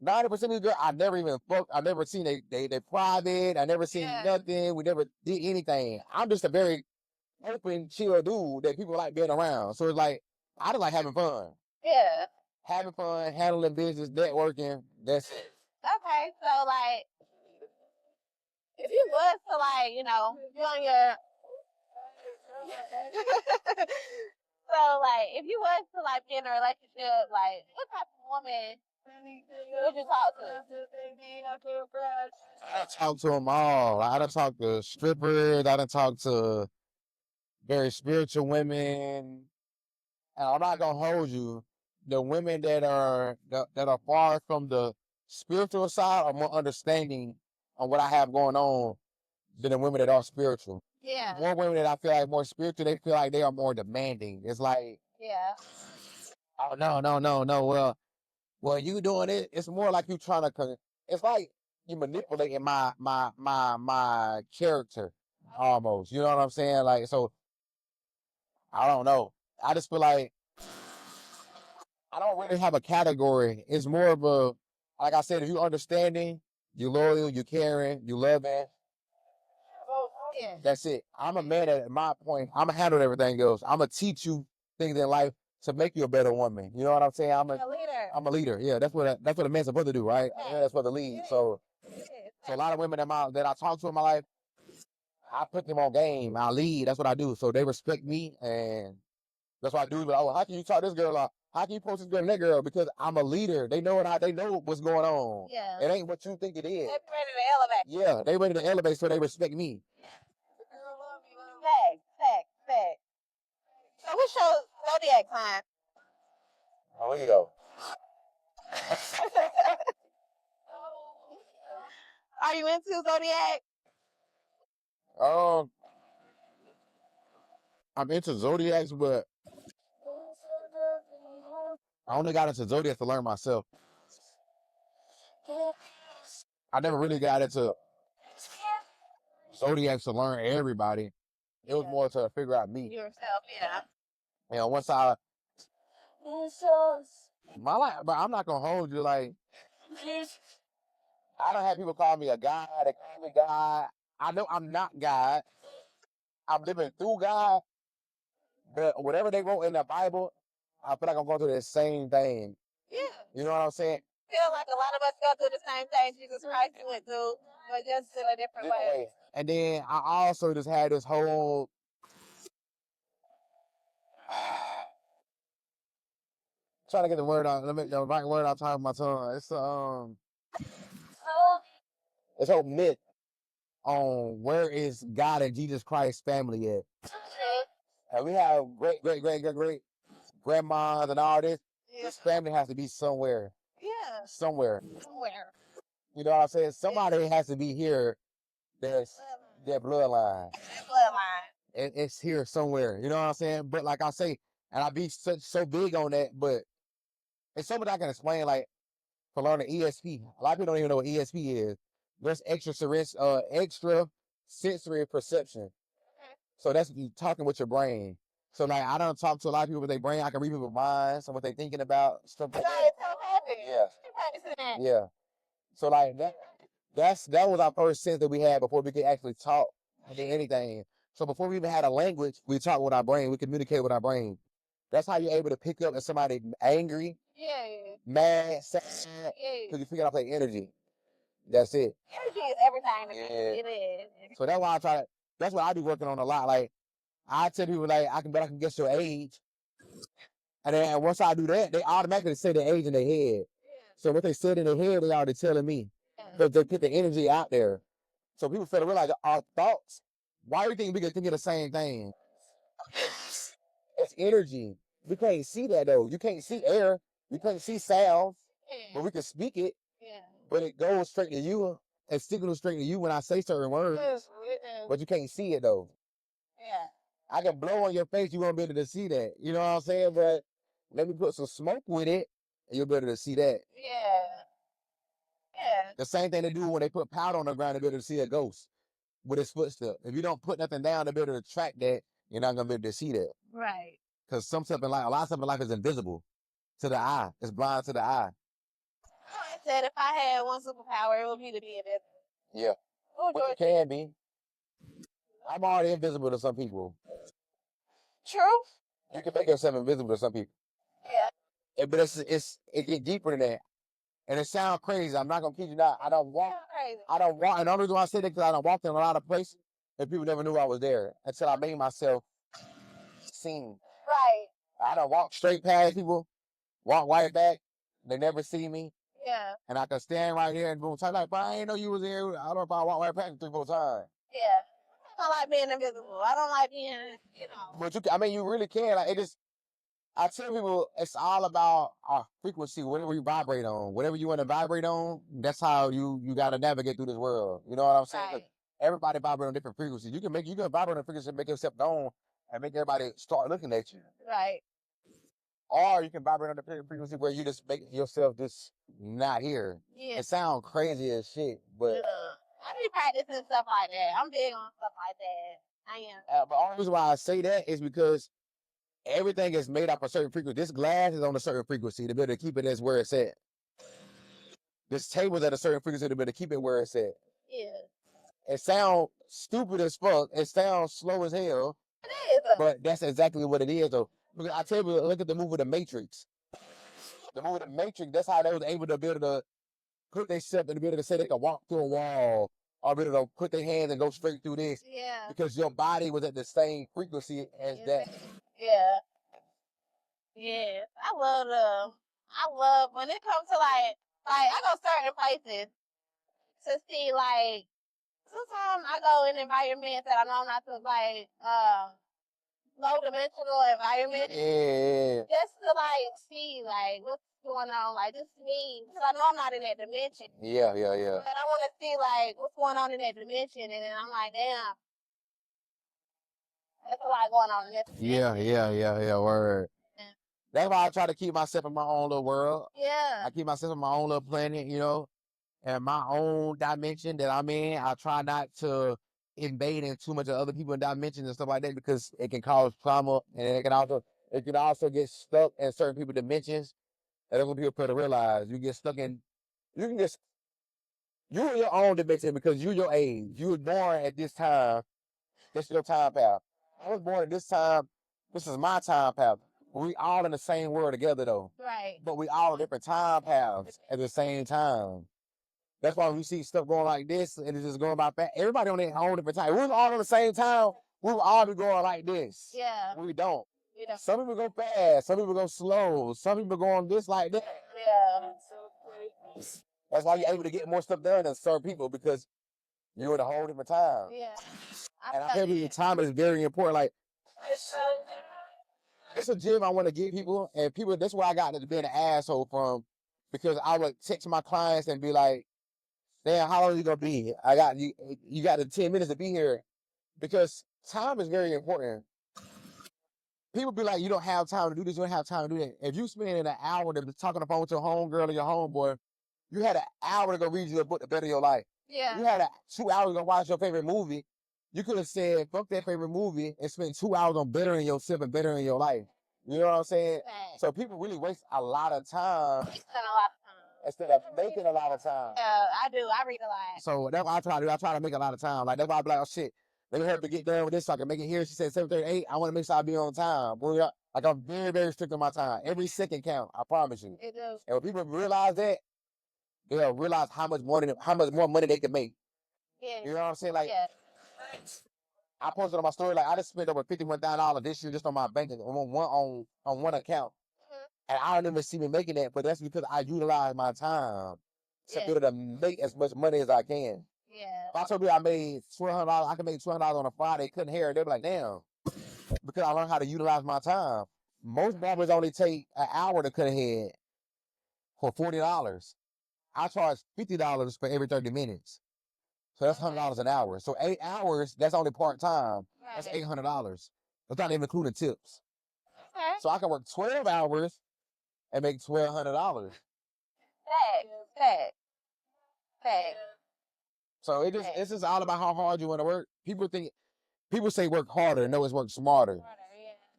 90% of these girls, I never even fucked. I never seen they private. I never seen nothing. We never did anything. I'm just a very open, chill dude that people like being around. So it's like, I just like having fun. Yeah. Having fun, handling business, networking. That's it. Okay, so like, if you was to like, you on your so like, if you was to like be in a relationship, like, what type of woman would you talk to? I talk to them all. I done talk to strippers. I done talk to very spiritual women. And I'm not gonna hold you. The women that are far from the spiritual side are more understanding on what I have going on than the women that are spiritual. Yeah. More women that I feel like more spiritual, they feel like they are more demanding. It's like, oh no. Well, you doing it. It's more like you trying to. It's like you manipulating my character almost. You know what I'm saying? Like, so I don't know. I just feel like I don't really have a category. It's more of a, like I said, if you understanding, you loyal, you caring, you loving. Yeah. That's it. I'm a man at my point. I'm gonna handle everything else. I'm gonna teach you things in life to make you a better woman. You know what I'm saying? I'm a leader. I'm a leader. Yeah, that's what a man's supposed to do, right? Yeah, that's what the lead. So a lot of women that I talk to in my life, I put them on game. I lead. That's what I do. So they respect me, and that's what I do. But oh, how can you talk this girl out? How can you post this girl and that girl? Because I'm a leader. They know they know what's going on. Yeah. It ain't what you think it is. They be ready to elevate. Yeah, they ready to elevate so they respect me. Fact. So what's your zodiac sign? Oh, here you go. Are you into zodiac? I'm into zodiacs, but I only got into zodiacs to learn myself. I never really got into zodiacs to learn everybody. It was more to figure out me. Yourself, yeah. You know, once my life, but I'm not gonna hold you. Like, I don't have people call me a God. They call me God. I know I'm not God. I'm living through God. But whatever they wrote in the Bible, I feel like I'm going through the same thing. Yeah. You know what I'm saying? I feel like a lot of us go through the same thing Jesus Christ went through, but just in a different way. And then I also just had this whole trying to get the word out. Let me the right word out top of my tongue. It's whole myth on where is God and Jesus Christ's family at. And we have great grandmas and all this. Yeah. This family has to be somewhere. Yeah. Somewhere. You know what I'm saying? Somebody has to be here that's their bloodline. It's here somewhere. You know what I'm saying? But like I say, and I be so big on that, but it's something I can explain, like, for learning ESP. A lot of people don't even know what ESP is. That's extra sensory perception. So that's you talking with your brain. So like I don't talk to a lot of people with their brain. I can read people's minds and what they thinking about, stuff like that. Yeah. So like that was our first sense that we had before we could actually talk anything. So before we even had a language, we talk with our brain. We communicate with our brain. That's how you're able to pick up if somebody angry, mad, sad, because you pick up their energy. That's it. Energy is everything. Yeah. It is. So that's why that's what I be working on a lot. Like, I tell people, like, I can guess your age. And then once I do that, they automatically say the age in their head. So what they said in their head, they already telling me. Because they put the energy out there. So people feel to realize our thoughts, why do you think we can think of the same thing? It's energy. We can't see that, though. You can't see air. You can't see sound. But we can speak it. But it goes straight to you and signals straight to you when I say certain words. But you can't see it, though. Yeah. I can blow on your face, you won't be able to see that. You know what I'm saying? But let me put some smoke with it, and you'll be able to see that. Yeah. The same thing they do when they put powder on the ground to be able to see a ghost with his footstep. If you don't put nothing down to be able to track that, you're not going to be able to see that. Right. Because a lot of stuff in life is invisible to the eye. It's blind to the eye. I said if I had one superpower, it would be to be invisible. Yeah. But you can be. I'm already invisible to some people. True. You can make yourself invisible to some people. Yeah. But it gets deeper than that. And it sounds crazy. I'm not gonna kid you not. I don't walk. And the only reason why I say that because I don't walk in a lot of places and people never knew I was there until I made myself seen. Right. I don't walk straight past people, walk right back. They never see me. Yeah. And I can stand right here and boom, type like, but I ain't know you was here. I don't know if I walk right past you 3-4 times. Yeah. I don't like being invisible. I don't like being, But you really can. Like, I tell people it's all about our frequency, whatever you vibrate on. Whatever you want to vibrate on, that's how you got to navigate through this world. You know what I'm saying? Right. Everybody vibrate on different frequencies. You can vibrate on a frequency and make yourself known and make everybody start looking at you. Right. Or you can vibrate on the frequency where you just make yourself just not here. Yeah. It sounds crazy as shit, but I be practicing stuff like that. I'm big on stuff like that. I am. But the only reason why I say that is because everything is made up of a certain frequency. This glass is on a certain frequency to be able to keep it as where it's at. This table's at a certain frequency to be able to keep it where it's at. Yeah. It sounds stupid as fuck. It sounds slow as hell. It is. But that's exactly what it is, though. Because I tell you, look at the movie The Matrix. The movie The Matrix, that's how they was able to be able to put themselves and be able to say they could walk through a wall or be able to put their hands and go straight through this. Yeah. Because your body was at the same frequency as that. Yeah. Yes, I love when it comes to like I go certain places to see like sometimes I go in environments that I know not to like low dimensional environment. Yeah. Just to like see like what's going on, like just me. Because I know I'm not in that dimension. Yeah. But I want to see like what's going on in that dimension, and then I'm like, damn, there's a lot going on in this dimension. Yeah. Word. Yeah. That's why I try to keep myself in my own little world. Yeah. I keep myself in my own little planet, and my own dimension that I'm in. I try not to invade in too much of other people's dimensions and stuff like that because it can cause trauma and it can also get stuck in certain people's dimensions. And that's what people fail to realize. You get stuck in you can get you're in your own dimension because you're your age. You were born at this time. This is your time path. I was born at this time. This is my time path. We all in the same world together though. Right. But we all on different time paths at the same time. That's why we see stuff going like this and it's just going by fast. Everybody on their own different time. We was all on the same time. We would all be going like this. Yeah. We don't. You know. Some people go fast. Some people go slow. Some people go on this like that. Yeah. That's why you're able to get more stuff done than certain people because you're in a whole different time. Yeah. And I tell you, time is very important. Like, it's a gym I want to give people, and people, that's where I got to be an asshole from because I would text my clients and be like, damn, how long are you going to be here? I got you got the 10 minutes to be here because time is very important. People be like, you don't have time to do this, you don't have time to do that. If you spend an hour to talking on the phone with your homegirl or your homeboy, you had an hour to go read you a book to better your life. Yeah. You had 2 hours to go watch your favorite movie. You could have said, fuck that favorite movie and spent 2 hours on bettering yourself and bettering your life. You know what I'm saying? Right. So people really waste a lot of time We spend a lot of time. instead of making a lot of time. Yeah, I do. I read a lot. So that's what I try to do. I try to make a lot of time. Like that's why I be like, oh shit, let me help her get done with this so I can make it here. She said 7:38. I want to make sure I be on time. Boy, like I'm very, very strict on my time. Every second count. I promise you. It does. And when people realize that, they'll realize how much more money they can make. Yeah. You know what I'm saying? Like yeah. I posted on my story, like I just spent over $51,000 this year just on my bank on one account. And I don't even see me making that, but that's because I utilize my time to be able to make as much money as I can. Yeah. If I told you I made $1,200, I can make $200 on a Friday, couldn't hear it, they'd be like, damn. Because I learned how to utilize my time. Most barbers only take an hour to cut a head for $40. I charge $50 for every 30 minutes. So that's $100 an hour. So 8 hours, that's only part-time. That's $800. That's not even including tips. Okay. So I can work 12 hours and make $1,200. Fact. So it's just all about how hard you want to work. People say work harder. No, it's work smarter.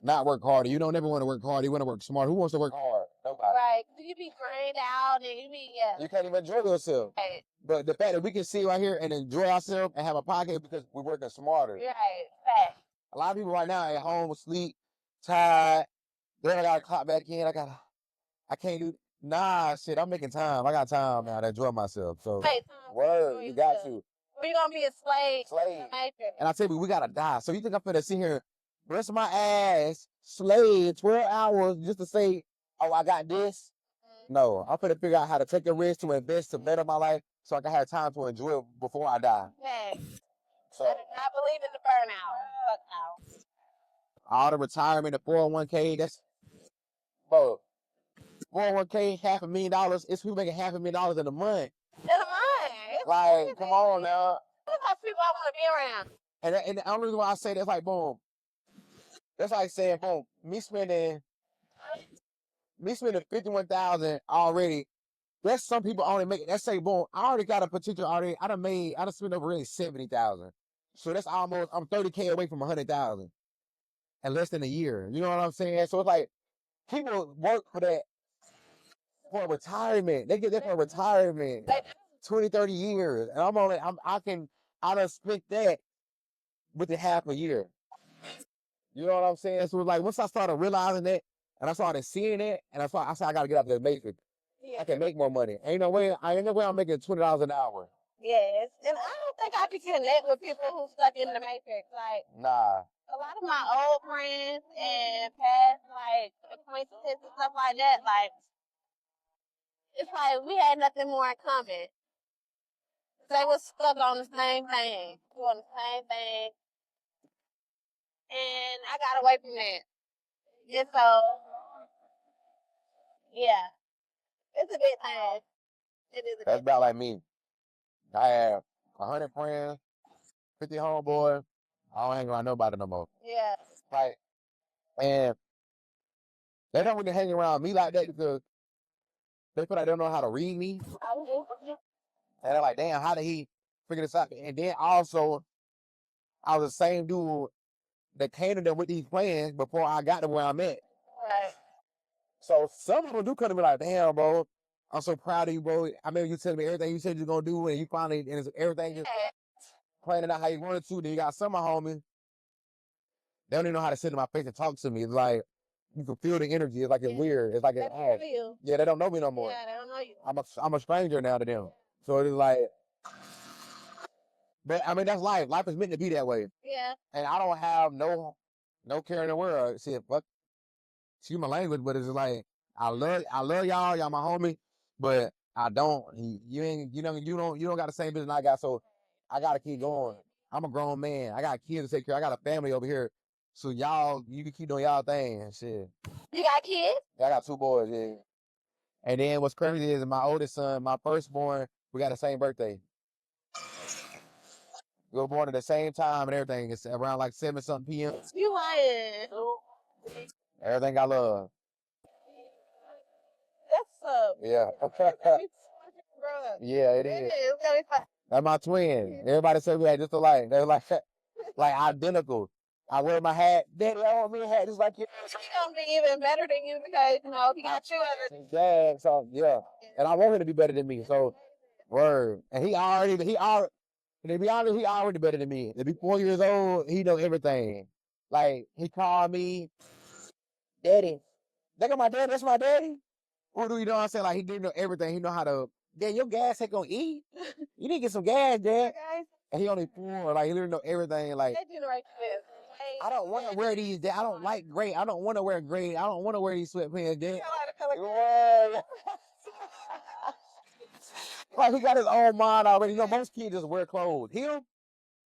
Not work harder. You don't ever want to work hard. You want to work smart. Who wants to work hard? Nobody. Right. You be drained out and you can't even enjoy yourself. Right. But the fact that we can sit right here and enjoy ourselves and have a podcast because we're working smarter. Right. Fact. A lot of people right now at home asleep, tired. Then I gotta clock back in. I can't do. Nah, shit. I'm making time. I got time now to enjoy myself. So, word, you got to. Or you gonna be a slave. And I tell you, we gotta die. So you think I'm finna sit here, rest my ass, slave 12 hours just to say, oh, I got this? No, I'm finna figure out how to take a risk to invest to better my life so I can have time to enjoy it before I die. So, I do not believe in the burnout. Fuck out. All the retirement, the 401k, that's, bro, 401k, $500,000. It's we making $500,000 in a month. Like, come on now. Those are people I want to be around. And the only reason why I say that's like, boom. That's like saying, boom, me spending 51,000 already. That's some people only make. Let's say, boom, I already got a potential already. I done spent over really 70,000. So that's almost I'm 30K away from 100,000 in less than a year. You know what I'm saying? So it's like people work for that for retirement. They get that for retirement. 20, 30 years. And I done spent that within half a year. You know what I'm saying? So like once I started realizing that and I started seeing it and I said I gotta get out of the matrix. I can make more money. Ain't no way I'm making $20 an hour. Yes, and I don't think I can connect with people who stuck in the matrix. Like Nah. a lot of my old friends and past like acquaintances and stuff like that, like it's like we had nothing more in common. They was stuck on the same thing, doing the same thing, and I got away from that. And so, yeah, it's a bit thing. It is a That's bit. about like me. I have 100 friends, 50 homeboys. I don't hang around nobody no more. Yeah. Like, and they don't really hang around me like that because they feel like they don't know how to read me. And they're like, damn, how did he figure this out? And then also, I was the same dude that came to them with these plans before I got to where I'm at. Right. So some of them do come to me like, damn, bro, I'm so proud of you, bro. I remember you telling me everything you said you're going to do, and you finally, and it's everything just planning out how you wanted to. Then you got some of my homies, they don't even know how to sit in my face and talk to me. It's like, you can feel the energy. It's like it's weird. It's like it's off. Yeah, they don't know me no more. Yeah, they don't know you. I'm a stranger now to them. So it's like, but I mean, that's life. Life is meant to be that way. Yeah. And I don't have no care in the world. See, fuck, excuse my language, but it's just like, I love y'all my homie, but I don't, you don't got the same business I got, so I gotta keep going. I'm a grown man. I got kids to take care of. I got a family over here. So y'all, you can keep doing y'all thing and shit. You got kids? Yeah, I got 2 boys, yeah. And then what's crazy is my oldest son, my firstborn, we got the same birthday. We were born at the same time and everything. It's around like 7-something p.m. You lying. Everything I love. That's Yeah. Yeah, it is. It's gonna be fun. That's my twin. Everybody say we had just alike. They're like identical. I wear my hat. Daddy, I want me a hat just like you. He's gonna be even better than you because he got you as a Yeah, so yeah. And I want him to be better than me. So word. And to be honest, he already better than me. To be 4 years old, he know everything. Like he called me daddy. Look at my daddy, that's my daddy. What do you know what I'm saying? Like he didn't know everything. He know how to Dad, your gas ain't gonna eat. You need to get some gas, Dad. guys. And he only 4, like he literally know everything. Like That generation is. I don't want to wear these. Dad. I don't like gray. I don't want to wear gray. I don't want to wear these sweatpants, Dad. Yeah. Like he got his own mind already. You know, most kids just wear clothes. Him,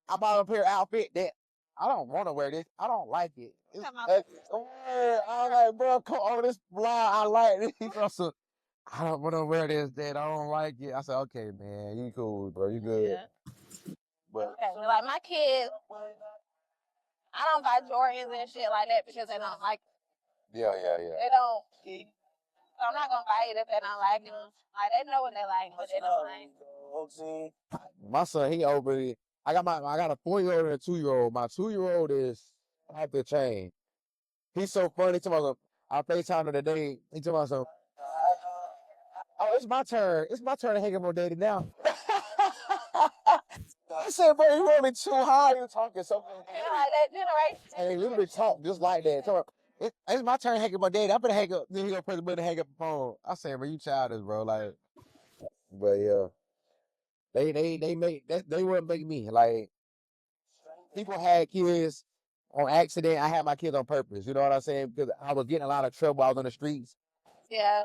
I bought a pair of outfit that I don't want to wear this. I don't like it. I'm like, bro, come on, this blind. I like this. He goes, I don't want to wear this, Dad. I don't like it. I said, okay, man, you cool, bro. You good. Yeah. But Okay, like my kids, I don't buy Jordans and shit like that because they don't like it. yeah. They don't. So I'm not gonna buy it if they don't like it. Like they know what they like, but they don't like. My son, he overly. I got a 4-year-old and a 2-year-old. My 2-year-old is off the chain. He's so funny. I FaceTime today. He told me so. Oh, it's my turn. It's my turn to hang up on daddy now. I said, bro, you really too high. You talking something. Like that generation. And they literally talk just like that. So it's my turn to hang up on daddy. I'm gonna hang up. Then he gonna press the button to hang up the phone. I said, bro, you childish, bro. Like, but yeah, they wouldn't make me like. People had kids on accident. I had my kids on purpose. You know what I'm saying? Because I was getting a lot of trouble. I was on the streets. Yeah.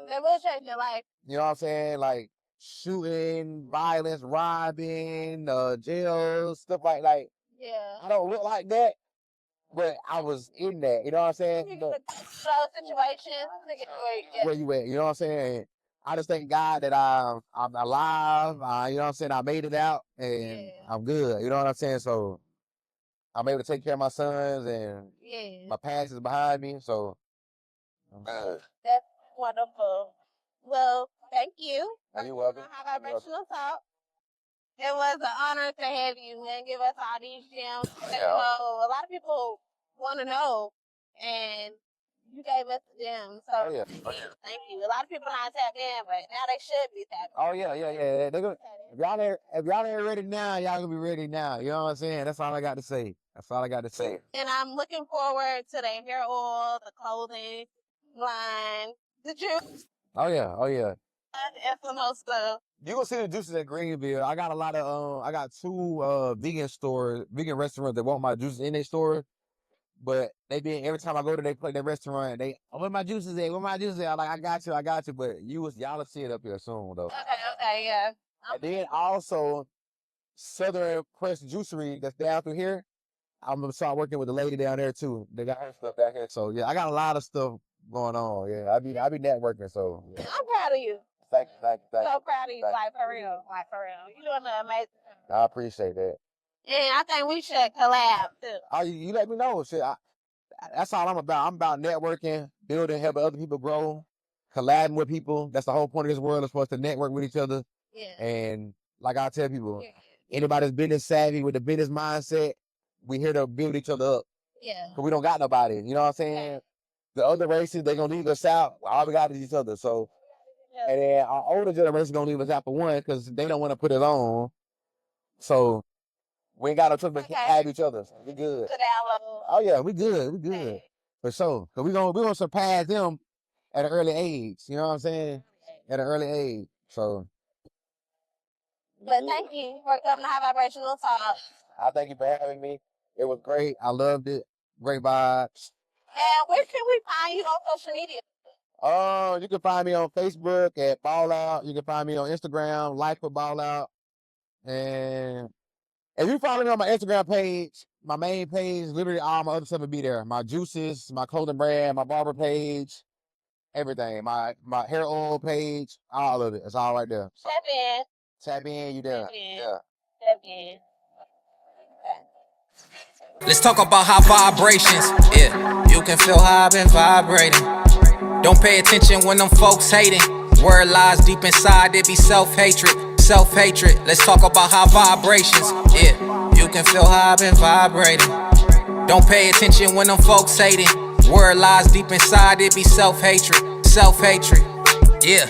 They will change your life. You know what I'm saying? Like shooting, violence, robbing, jail, stuff like. Yeah. I don't look like that, but I was in that. You know what I'm saying? You get those situations to get where you at? You know what I'm saying? I just thank God that I'm alive. You know what I'm saying? I made it out and I'm good. You know what I'm saying? So I'm able to take care of my sons and my past is behind me. So I'm good. That's wonderful. Well, thank you. You're welcome. High Vibrational Talk. It was an honor to have you and give us all these gems. Yeah. A lot of people want to know, and you gave us the gems. So thank you. A lot of people not tapped in, but now they should be tapped in. Oh yeah. They're gonna, if y'all ain't ready now, y'all gonna be ready now. You know what I'm saying? That's all I got to say. And I'm looking forward to the hair oil, the clothing line, the juice. Oh yeah. And some more stuff. You gonna see the juices in Greenville. I got a lot of I got two vegan restaurants that want my juices in their store. But every time I go to their restaurant, where my juices at? Where my juices at? I'm like, I got you. But y'all will see it up here soon though. Okay, yeah. And then also Southern Press Juicery that's down through here. I'm gonna start working with the lady down there too. They got her stuff back here. So yeah, I got a lot of stuff going on. Yeah, I be networking. So yeah. I'm proud of you. Thank you. So proud of you, like for real. You doing an amazing. I appreciate that. And I think we should collab too. Oh, you let me know. Shit, that's all I'm about. I'm about networking, building, helping other people grow, collabing with people. That's the whole point of this world, is for us to network with each other. Yeah. And like I tell people, anybody's business savvy with the business mindset, we here to build each other up. Yeah. Because we don't got nobody. You know what I'm saying? The other races, they're going to leave us out. All we got is each other. So, and then our older generation going to leave us out for one because they don't want to put it on. So, we ain't got no choice but have each other. We good. Oh yeah, we good. We good. For sure. Cause we gonna surpass them at an early age. You know what I'm saying? At an early age. So. But thank you for coming to High Vibrational Talks. I thank you for having me. It was great. I loved it. Great vibes. And where can we find you on social media? You can find me on Facebook at Ball Out. You can find me on Instagram, Life for Ball Out. And if you follow me on my Instagram page, my main page, literally all my other stuff will be there. My juices, my clothing brand, my barber page, everything. My hair oil page, all of it. It's all right there. So, tap in, you there. Yeah. Tap in. Let's talk about high vibrations. Yeah, you can feel how I've been vibrating. Don't pay attention when them folks hating. Word lies deep inside, it be self-hatred. Self-hatred. Let's talk about high vibrations. Yeah, you can feel how I've been vibrating. Don't pay attention when them folks hating. Word lies deep inside, it be self-hatred. Self-hatred. Yeah.